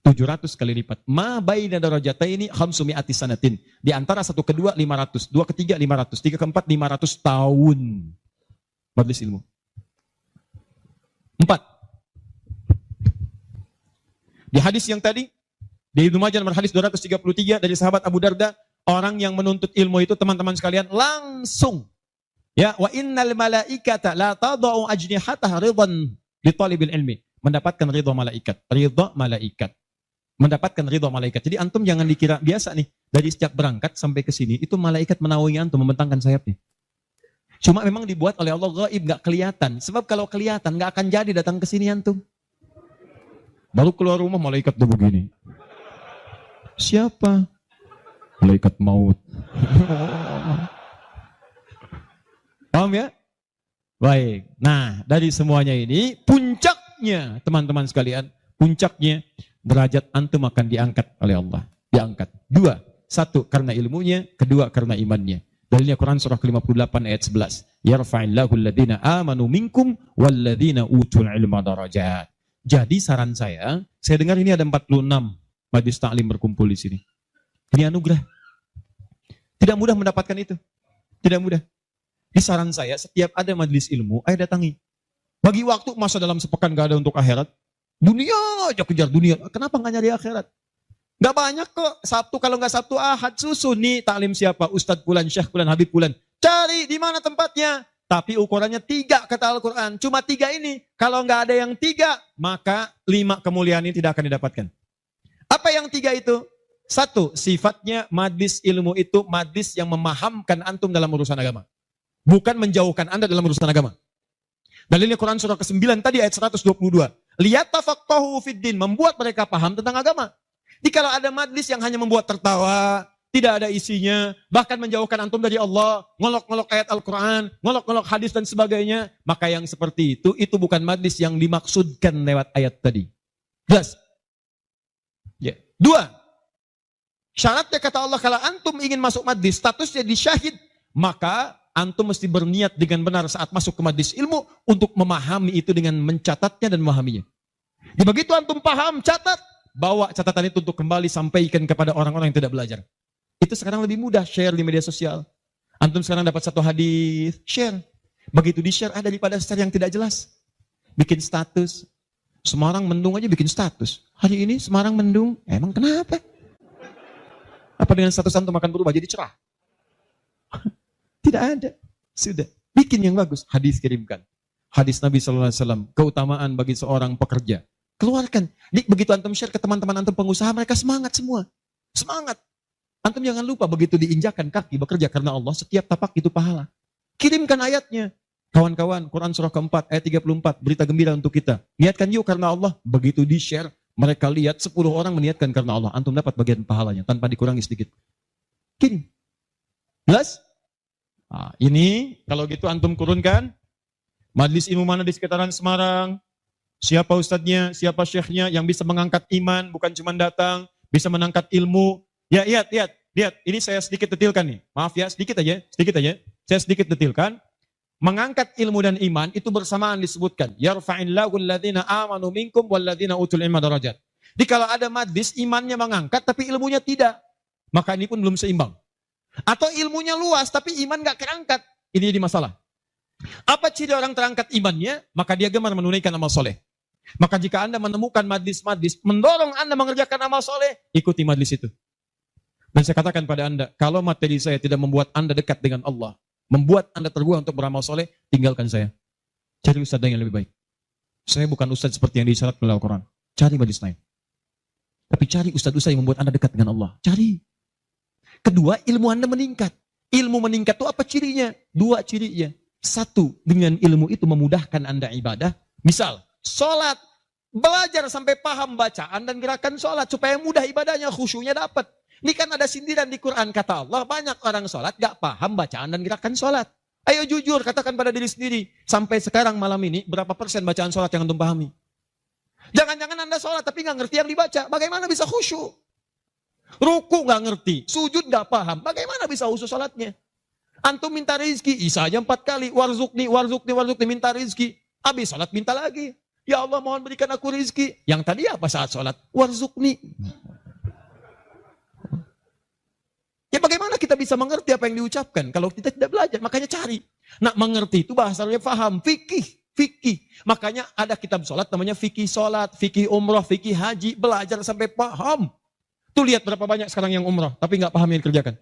700 kali lipat. Ma baina darajataini khamsumi'ati sanatin. Di antara satu kedua 500, dua ketiga 500, tiga keempat 500 tahun. Majlis ilmu. 4. Di hadis yang tadi, di Ibnu Majah nomor hadis 233 dari sahabat Abu Darda, orang yang menuntut ilmu itu teman-teman sekalian langsung, ya, wa innal malaikata la tadau ajnihataha ridwan li talibil ilmi. Mendapatkan ridha malaikat. Ridha malaikat. Mendapatkan ridha malaikat. Jadi antum jangan dikira biasa nih. Dari sejak berangkat sampai ke sini, itu malaikat menaungi antum, membentangkan sayapnya. Cuma memang dibuat oleh Allah gaib, gak kelihatan. Sebab kalau kelihatan, gak akan jadi datang ke sini antum. Baru keluar rumah, malaikat tuh begini. Siapa? Malaikat maut. Paham ya? Baik. Nah, dari semuanya ini, puncaknya, teman-teman sekalian, puncaknya, derajat antum akan diangkat oleh Allah. Diangkat. 2. 1, karena ilmunya. 2, karena imannya. Dalilnya Quran surah ke-58 ayat 11. Yarfa'illahu alladhina amanu minkum walladhina utul ilma darajat. Jadi saran saya dengar ini ada 46 majlis ta'lim berkumpul di sini. Ini anugerah. Tidak mudah mendapatkan itu. Tidak mudah. Di saran saya, setiap ada majlis ilmu, ayo datangi. Bagi waktu, masa dalam sepekan gak ada untuk akhirat. Dunia aja kejar dunia. Kenapa gak nyari akhirat? Gak banyak kok. Sabtu, kalau gak Sabtu, Ahad, susun. Nih taklim siapa? Ustadz Pulan, Syekh Pulan, Habib Pulan. Cari di mana tempatnya. Tapi ukurannya 3 kata Al-Quran. Cuma 3 ini. Kalau gak ada yang 3, maka 5 kemuliaan ini tidak akan didapatkan. Apa yang 3 itu? 1, sifatnya majlis ilmu itu majlis yang memahamkan antum dalam urusan agama. Bukan menjauhkan anda dalam urusan agama. Dalilnya Quran surah ke-9 tadi ayat 122. Liyatafaqahu fiddin, membuat mereka paham tentang agama. Jadi kalau ada majlis yang hanya membuat tertawa, tidak ada isinya, bahkan menjauhkan antum dari Allah, ngolok-ngolok ayat Al-Quran, ngolok-ngolok hadis dan sebagainya, maka yang seperti itu bukan majlis yang dimaksudkan lewat ayat tadi. Jelas? Ya. 2. Syaratnya kata Allah, kalau antum ingin masuk majlis, statusnya di syahid, maka antum mesti berniat dengan benar saat masuk ke majlis ilmu untuk memahami itu dengan mencatatnya dan memahaminya. Begitu antum paham, catat, bawa catatan itu untuk kembali sampaikan kepada orang-orang yang tidak belajar. Itu sekarang lebih mudah, share di media sosial. Antum sekarang dapat satu hadis, share. Begitu di-share ada daripada share yang tidak jelas. Bikin status. Semarang mendung aja bikin status. Hari ini Semarang mendung, emang kenapa? Apa dengan status antum akan berubah jadi cerah? Tidak ada. Sudah. Bikin yang bagus. Hadis kirimkan. Hadis Nabi SAW. Keutamaan bagi seorang pekerja. Keluarkan. Begitu antum share ke teman-teman antum pengusaha, mereka semangat semua. Semangat. Antum jangan lupa begitu diinjakan kaki bekerja karena Allah, setiap tapak itu pahala. Kirimkan ayatnya. Kawan-kawan, Quran surah keempat, ayat 34. Berita gembira untuk kita. Niatkan yuk karena Allah. Begitu di-share, mereka lihat 10 orang meniatkan karena Allah. Antum dapat bagian pahalanya tanpa dikurangi sedikit. Kirim. Jelas? Nah, ini kalau gitu antum kurunkan. Majlis ilmu mana di sekitaran Semarang? Siapa ustadznya, siapa syekhnya yang bisa mengangkat iman, bukan cuma datang, bisa mengangkat ilmu. Ya, lihat. Ini saya sedikit detilkan nih. Maaf ya, sedikit aja. Saya sedikit detilkan. Mengangkat ilmu dan iman itu bersamaan disebutkan. Yarfa'illahu alladhina amanu minkum walladhina utul ilma darajat. Jadi kalau ada majlis imannya mengangkat tapi ilmunya tidak, maka ini pun belum seimbang. Atau ilmunya luas tapi iman gak terangkat. Ini jadi masalah. Apa ciri orang terangkat imannya? Maka dia gemar menunaikan amal soleh. Maka jika Anda menemukan majlis-majlis mendorong Anda mengerjakan amal soleh, ikuti majlis itu. Dan saya katakan pada Anda, kalau materi saya tidak membuat Anda dekat dengan Allah, membuat Anda terbuka untuk beramal soleh, tinggalkan saya. Cari ustadz yang lebih baik. Saya bukan ustadz seperti yang disyarat oleh Al-Quran. Cari majlis lain. Tapi cari ustadz-ustadz yang membuat Anda dekat dengan Allah. Cari. Kedua, ilmu Anda meningkat. Ilmu meningkat itu apa cirinya? 2 cirinya. 1, dengan ilmu itu memudahkan Anda ibadah. Misal, sholat. Belajar sampai paham bacaan dan gerakan sholat. Supaya mudah ibadahnya, khusyunya dapat. Ini kan ada sindiran di Quran, kata Allah, banyak orang sholat gak paham bacaan dan gerakan sholat. Ayo jujur, katakan pada diri sendiri. Sampai sekarang malam ini, berapa persen bacaan sholat yang antum pahami? Jangan-jangan Anda sholat tapi gak ngerti yang dibaca. Bagaimana bisa khusyuk? Ruku gak ngerti, sujud gak paham. Bagaimana bisa khusyuk sholatnya? Antum minta rezeki, isa aja 4 kali. Warzukni, minta rezeki. Habis sholat minta lagi. Ya Allah mohon berikan aku rezeki. Yang tadi apa saat sholat? Warzukni. Ya bagaimana kita bisa mengerti apa yang diucapkan kalau kita tidak belajar? Makanya cari. Nah mengerti itu bahasanya paham. Fikih. Makanya ada kitab sholat namanya fikih sholat, fikih umrah, fikih haji. Belajar sampai paham. Tuh lihat berapa banyak sekarang yang umrah tapi nggak paham yang dikerjakan.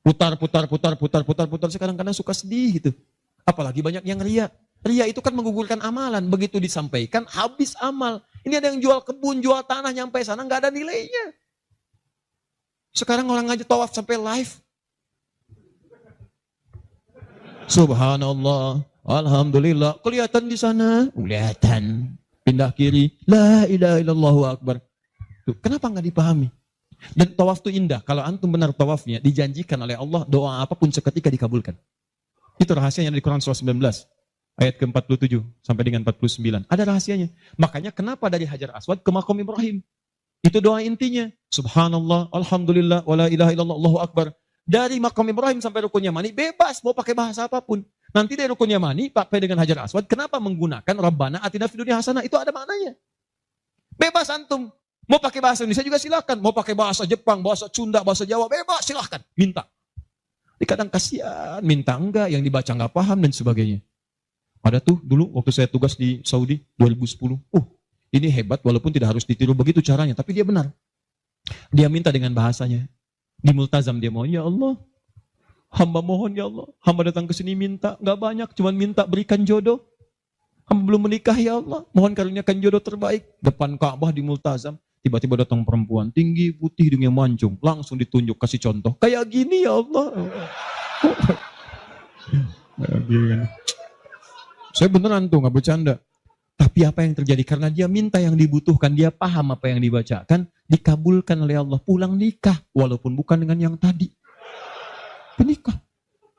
Putar. Sekarang kadang suka sedih gitu. Apalagi banyak yang ria. Ria itu kan menggugurkan amalan. Begitu disampaikan habis amal. Ini ada yang jual kebun, jual tanah nyampe sana nggak ada nilainya. Sekarang orang aja tawaf sampai live. Subhanallah, alhamdulillah. Kelihatan di sana, kelihatan. Pindah kiri, la ilaha illallah akbar. Tuh, kenapa nggak dipahami? Dan tawaf itu indah. Kalau antum benar tawafnya, dijanjikan oleh Allah doa apapun seketika dikabulkan. Itu rahasianya di Quran surah 19 ayat ke-47 sampai dengan 49. Ada rahasianya. Makanya kenapa dari Hajar Aswad ke Maqam Ibrahim? Itu doa intinya. Subhanallah, alhamdulillah, wala ilaha illallah, Allahu akbar. Dari Maqam Ibrahim sampai Rukun Yamani, bebas mau pakai bahasa apapun. Nanti dari Rukun Yamani, pakai dengan Hajar Aswad, kenapa menggunakan Rabbana atina fid dunya hasanah? Itu ada maknanya. Bebas antum. Mau pakai bahasa Indonesia juga silakan. Mau pakai bahasa Jepang, bahasa Sunda, bahasa Jawa, bebas silakan. Minta. Tapi kadang kasihan, minta enggak, yang dibaca enggak paham dan sebagainya. Ada tuh dulu waktu saya tugas di Saudi 2010. Ini hebat walaupun tidak harus ditiru begitu caranya, tapi dia benar. Dia minta dengan bahasanya. Di multazam dia mau, ya Allah, hamba mohon ya Allah, hamba datang ke sini minta, gak banyak, cuma minta berikan jodoh. Hamba belum menikah ya Allah, mohon karuniakan jodoh terbaik. Depan Ka'bah di multazam, tiba-tiba datang perempuan, tinggi, putih, hidungnya mancung, langsung ditunjuk, kasih contoh. Kayak gini ya Allah. Saya beneran tuh, gak bercanda. Tapi apa yang terjadi? Karena dia minta yang dibutuhkan, dia paham apa yang dibacakan, dikabulkan oleh Allah, pulang nikah, walaupun bukan dengan yang tadi. Menikah.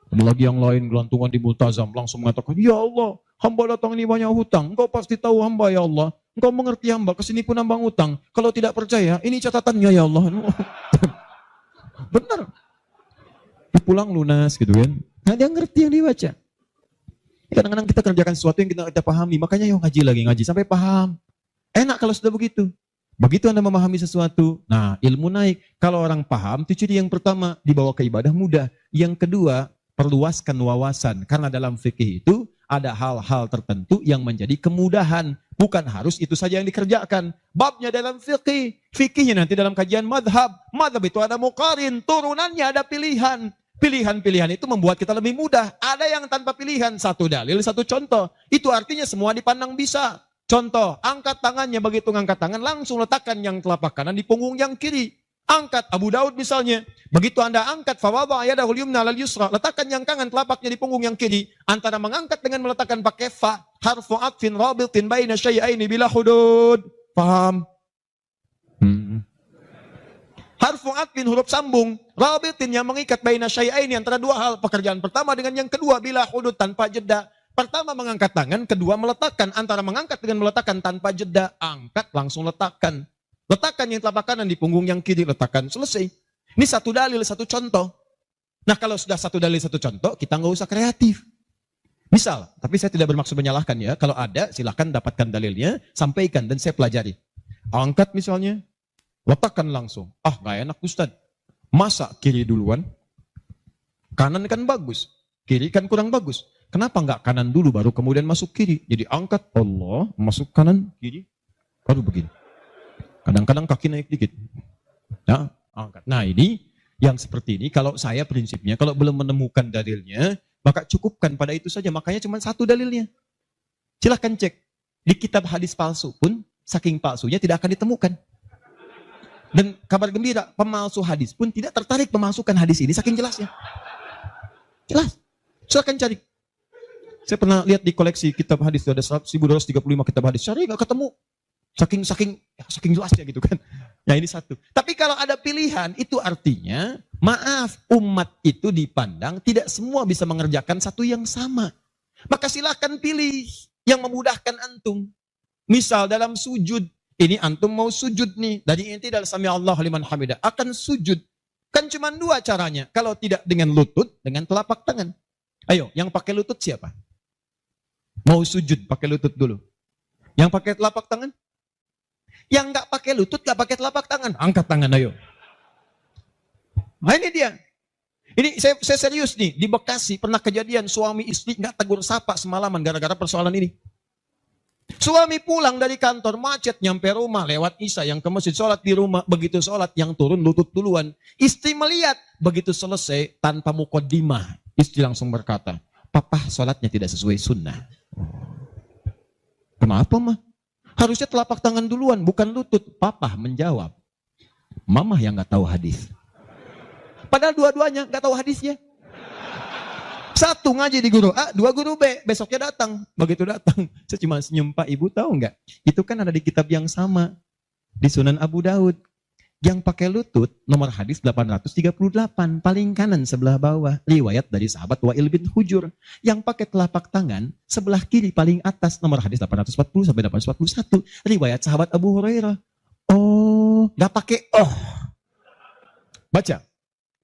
Ada lagi yang lain gelantungan di multazam, langsung mengatakan, ya Allah, hamba datang ini banyak hutang, engkau pasti tahu hamba ya Allah, engkau mengerti hamba, kesini pun nambang hutang, kalau tidak percaya, ini catatannya ya Allah. Benar. Pulang lunas gitu kan. Nah, dia ngerti yang dibaca. Kadang-kadang kita kerjakan sesuatu yang kita pahami, makanya yuk ngaji sampai paham. Enak kalau sudah begitu. Begitu Anda memahami sesuatu, nah ilmu naik. Kalau orang paham, itu ciri yang pertama, dibawa ke ibadah mudah. Yang kedua, perluaskan wawasan. Karena dalam fikih itu ada hal-hal tertentu yang menjadi kemudahan. Bukan harus itu saja yang dikerjakan. Babnya dalam fikih. Fikihnya nanti dalam kajian madhab. Madhab itu ada muqarin, turunannya ada pilihan. Pilihan-pilihan itu membuat kita lebih mudah. Ada yang tanpa pilihan, satu dalil, satu contoh. Itu artinya semua dipandang bisa. Contoh, angkat tangannya, begitu ngangkat tangan, langsung letakkan yang telapak kanan di punggung yang kiri. Angkat, Abu Daud misalnya. Begitu Anda angkat, fawadha yadahul yumna lal yusra, letakkan yang kanan telapaknya di punggung yang kiri. Antara mengangkat dengan meletakkan pakai fa, harfu atfin rabitin baina syai'aini bila hudud. Paham? Harfu atfin, huruf sambung, rabitin yang mengikat baina syai'aini, antara dua hal, pekerjaan pertama dengan yang kedua, bila hudud, tanpa jeda. Pertama mengangkat tangan, kedua meletakkan. Antara mengangkat dengan meletakkan tanpa jeda, angkat langsung letakkan. Letakkan yang telapak kanan di punggung yang kiri, letakkan, selesai. Ini satu dalil, satu contoh. Nah kalau sudah satu dalil, satu contoh, kita nggak usah kreatif. Misal, tapi saya tidak bermaksud menyalahkan ya. Kalau ada, silahkan dapatkan dalilnya, sampaikan dan saya pelajari. Angkat misalnya, letakkan langsung. Ah, nggak enak Ustaz. Masa kiri duluan? Kanan kan bagus, kiri kan kurang bagus. Kenapa nggak kanan dulu baru kemudian masuk kiri? Jadi angkat Allah, masuk kanan, kiri, baru begini. Kadang-kadang kaki naik dikit. Nah, angkat. Nah ini, yang seperti ini, kalau saya prinsipnya, kalau belum menemukan dalilnya, maka cukupkan pada itu saja. Makanya cuma satu dalilnya. Silahkan cek. Di kitab hadis palsu pun, saking palsunya tidak akan ditemukan. Dan kabar gembira, pemalsu hadis pun tidak tertarik memasukkan hadis ini, saking jelasnya. Jelas. Silahkan cari. Saya pernah lihat di koleksi kitab hadis, ada 1235 kitab hadis. Cari nggak ketemu. Saking jelasnya gitu kan. Ya ini satu. Tapi kalau ada pilihan, itu artinya, maaf, umat itu dipandang tidak semua bisa mengerjakan satu yang sama. Maka silakan pilih yang memudahkan antum. Misal dalam sujud, ini antum mau sujud nih, dari inti dalam sami Allah liman hamidah, akan sujud. Kan cuma dua caranya. Kalau tidak dengan lutut, dengan telapak tangan. Ayo, yang pakai lutut siapa? Mau sujud pakai lutut dulu. Yang pakai telapak tangan? Yang nggak pakai lutut, nggak pakai telapak tangan, angkat tangan ayo. Nah ini dia. Ini saya serius nih, di Bekasi pernah kejadian suami istri nggak tegur sapa semalaman gara-gara persoalan ini. Suami pulang dari kantor macet nyampe rumah lewat isya, yang ke masjid sholat di rumah, begitu sholat yang turun lutut duluan. Istri melihat, begitu selesai tanpa muqaddimah, istri langsung berkata, papa sholatnya tidak sesuai sunnah. Kenapa mah? Harusnya telapak tangan duluan, bukan lutut. Papa menjawab, mama yang nggak tahu hadis. Padahal dua-duanya nggak tahu hadisnya. Satu ngaji di guru A, dua guru B. Besoknya datang. Begitu datang, saya cuma senyum, Pak, Ibu tahu nggak? Itu kan ada di kitab yang sama. Di Sunan Abu Daud. Yang pakai lutut, nomor hadis 838. Paling kanan sebelah bawah. Riwayat dari sahabat Wa'il bin Hujur. Yang pakai telapak tangan, sebelah kiri paling atas. Nomor hadis 840 sampai 841. Riwayat sahabat Abu Hurairah. Oh, nggak pakai oh. Baca.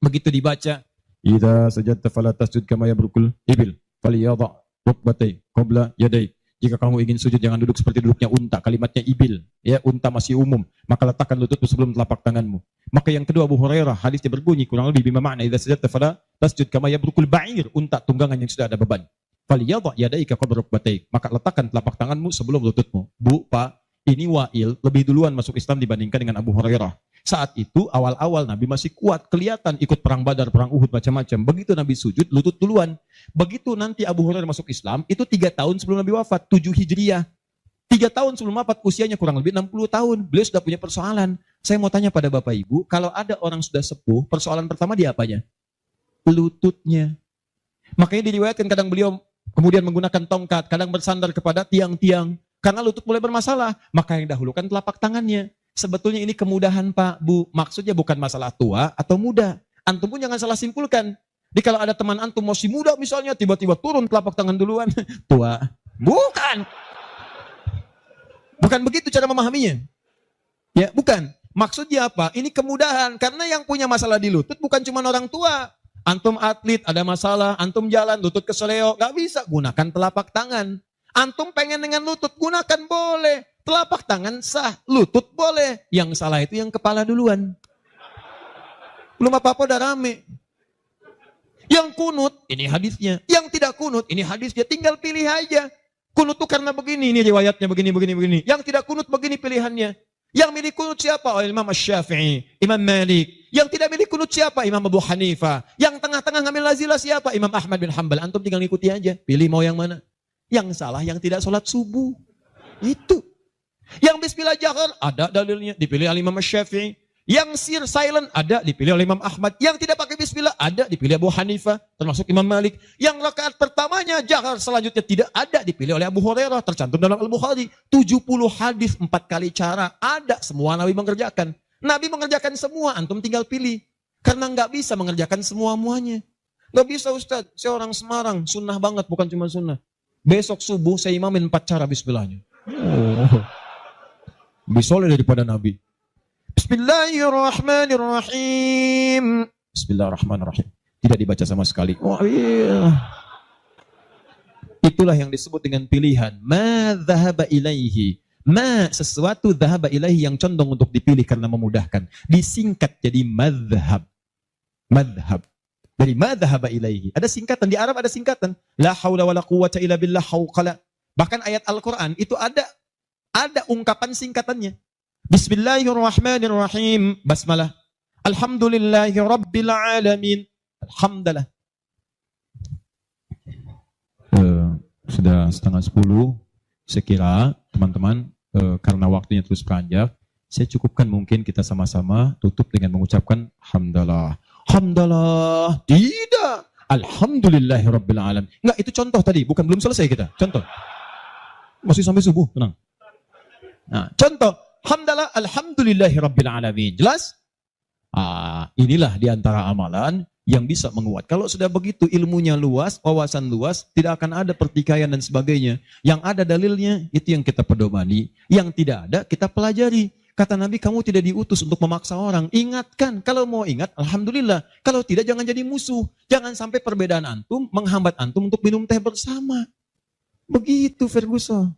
Begitu dibaca, idza sajadta fala tasjud kama yabrukul ibil falyadha rukbatai qabla yadai. Jika kamu ingin sujud jangan duduk seperti duduknya unta. Kalimatnya ibil, ya unta masih umum. Maka letakkan lututmu sebelum telapak tanganmu. Maka yang kedua Abu Hurairah, hadisnya berbunyi kurang lebih bima makna idza sajadta fala tasjud kama yabrukul ba'ir, unta tunggangan yang sudah ada beban. Falyadha yadaika qabla rukbatai. Maka letakkan telapak tanganmu sebelum lututmu. Bu, Pak, ini Wa'il lebih duluan masuk Islam dibandingkan dengan Abu Hurairah. Saat itu awal-awal Nabi masih kuat, kelihatan ikut perang Badar, perang Uhud, macam-macam. Begitu Nabi sujud, lutut duluan. Begitu nanti Abu Hurairah masuk Islam, itu 3 tahun sebelum Nabi wafat, 7 Hijriah. 3 tahun sebelum wafat, usianya kurang lebih 60 tahun. Beliau sudah punya persoalan. Saya mau tanya pada Bapak Ibu, kalau ada orang sudah sepuh, persoalan pertama dia apanya? Lututnya. Makanya diriwayatkan kadang beliau kemudian menggunakan tongkat, kadang bersandar kepada tiang-tiang. Karena lutut mulai bermasalah, maka yang dahulukan telapak tangannya. Sebetulnya ini kemudahan Pak, Bu. Maksudnya bukan masalah tua atau muda. Antum pun jangan salah simpulkan. Jadi kalau ada teman antum masih muda misalnya, tiba-tiba turun telapak tangan duluan. Tua. Bukan. Bukan begitu cara memahaminya. Ya, bukan. Maksudnya apa? Ini kemudahan. Karena yang punya masalah di lutut bukan cuma orang tua. Antum atlet, ada masalah. Antum jalan, lutut keseleo. Gak bisa. Gunakan telapak tangan. Antum pengen dengan lutut, gunakan boleh. Telapak tangan sah, lutut boleh. Yang salah itu yang kepala duluan. Belum apa-apa udah rame. Yang kunut, ini hadisnya. Yang tidak kunut, ini hadisnya. Tinggal pilih aja. Kunut tuh karena begini, ini riwayatnya begini. Yang tidak kunut begini pilihannya. Yang milik kunut siapa? Oh, Imam Syafi'i, Imam Malik. Yang tidak milik kunut siapa? Imam Abu Hanifah. Yang tengah-tengah ngambil lazilah siapa? Imam Ahmad bin Hanbal. Antum tinggal ikuti aja. Pilih mau yang mana. Yang salah yang tidak sholat subuh. Itu. Yang bismillah jahar, ada dalilnya. Dipilih oleh Imam Syafi'i. Yang sir silent ada dipilih oleh Imam Ahmad. Yang tidak pakai bismillah ada dipilih Abu Hanifah, termasuk Imam Malik. Yang rakaat pertamanya jahar, selanjutnya tidak ada dipilih oleh Abu Hurairah, tercantum dalam Al-Bukhari. 70 hadis 4 kali cara ada, semua Nabi mengerjakan. Nabi mengerjakan semua, antum tinggal pilih. Karena nggak bisa mengerjakan semua-muanya. Nggak bisa Ustaz, saya orang Semarang, sunnah banget bukan cuma sunnah. Besok subuh saya imamin 4 cara bismillahnya. Lebih soleh daripada Nabi. Bismillahirrahmanirrahim. Bismillahirrahmanirrahim. Tidak dibaca sama sekali. Oh iya. Itulah yang disebut dengan pilihan. Ma dhahaba ilaihi. Ma sesuatu dhahaba ilaihi yang condong untuk dipilih karena memudahkan. Disingkat jadi madhab. Madhab. Dari ma dhahaba ilaihi. Ada singkatan. Di Arab ada singkatan. La hawla wa la quwwata illa billah hawqala. Bahkan ayat Al-Quran itu ada ungkapan singkatannya. Bismillahirrahmanirrahim. Basmalah. Alhamdulillahi rabbil alamin. Alhamdulillah. Sudah 9:30. Saya kira teman-teman karena waktunya terus beranjak, saya cukupkan mungkin kita sama-sama tutup dengan mengucapkan hamdalah. Hamdalah. Tidak. Alhamdulillahi rabbil alamin. Enggak, itu contoh tadi, bukan belum selesai kita. Contoh. Masih sampai subuh, tenang. Nah, contoh. Hamdalah, alhamdulillahi rabbil alamin. Jelas? Inilah diantara amalan yang bisa menguat. Kalau sudah begitu ilmunya luas, wawasan luas, tidak akan ada pertikaian dan sebagainya. Yang ada dalilnya, itu yang kita pedomani. Yang tidak ada, kita pelajari. Kata Nabi, kamu tidak diutus untuk memaksa orang. Ingatkan, kalau mau ingat, alhamdulillah. Kalau tidak, jangan jadi musuh. Jangan sampai perbedaan antum menghambat antum untuk minum teh bersama. Begitu Ferguson.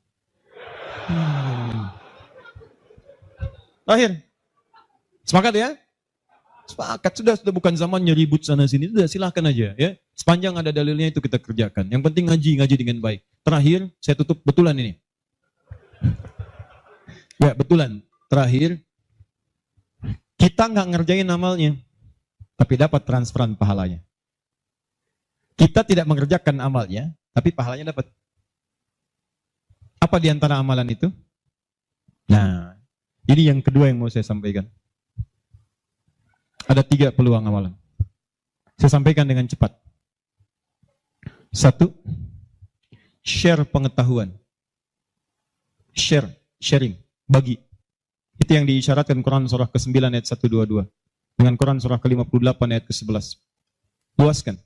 Akhir. Sepakat ya? Sepakat. Sudah bukan zamannya ribut sana sini. Sudah silahkan aja ya. Sepanjang ada dalilnya itu kita kerjakan. Yang penting ngaji dengan baik. Terakhir, saya tutup betulan ini. Ya, betulan. Terakhir, kita nggak ngerjain amalnya, tapi dapat transferan pahalanya. Kita tidak mengerjakan amalnya, tapi pahalanya dapat. Apa di antara amalan itu? Nah, ini yang kedua yang mau saya sampaikan. Ada 3 peluang amalan. Saya sampaikan dengan cepat. 1, share pengetahuan. Sharing, bagi. Itu yang diisyaratkan Quran surah ke-9 ayat 122. Dengan Quran surah ke-58 ayat ke-11. Luaskan.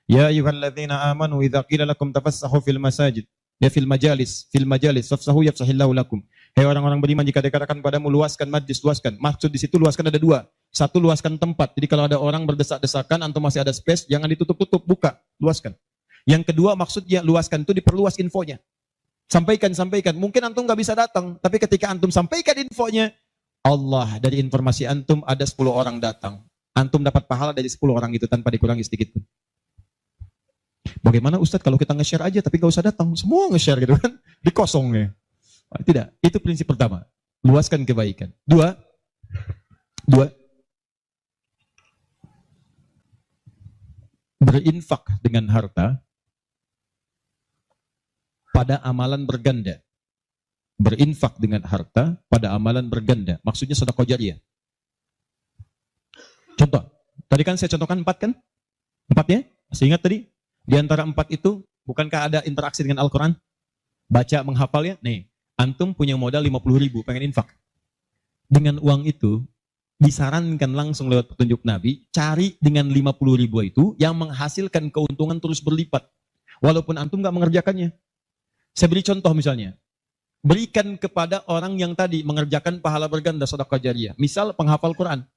Ya ayyuhalladzina amanu idza qila lakum tafassahu fil masajid. Ya fil majalis, fafsahu yafsahillahu lakum. Hei orang-orang beriman, jika dikatakan padamu luaskan majlis, luaskan. Maksud di situ luaskan ada 2. 1, luaskan tempat. Jadi kalau ada orang berdesak-desakan, antum masih ada space, jangan ditutup-tutup, buka, luaskan. Yang kedua maksudnya luaskan itu diperluas infonya. Sampaikan. Mungkin antum nggak bisa datang, tapi ketika antum sampaikan infonya, Allah dari informasi antum ada 10 orang datang. Antum dapat pahala dari 10 orang itu tanpa dikurangi sedikit pun. Bagaimana Ustadz kalau kita nge-share aja tapi gak usah datang, semua nge-share gitu kan, dikosongnya. Tidak, itu prinsip pertama. Luaskan kebaikan. 2, berinfak dengan harta pada amalan berganda. Berinfak dengan harta pada amalan berganda. Maksudnya sedekah jariyah. Contoh, tadi kan saya contohkan 4 kan? 4 ya? Masih ingat tadi? Di antara 4 itu, bukankah ada interaksi dengan Al-Quran? Baca, menghafalnya? Nih, Antum punya modal 50.000, pengen infak. Dengan uang itu, disarankan langsung lewat petunjuk Nabi, cari dengan 50.000 itu yang menghasilkan keuntungan terus berlipat. Walaupun antum nggak mengerjakannya. Saya beri contoh misalnya. Berikan kepada orang yang tadi mengerjakan pahala berganda sedekah jariyah. Misal penghafal Quran.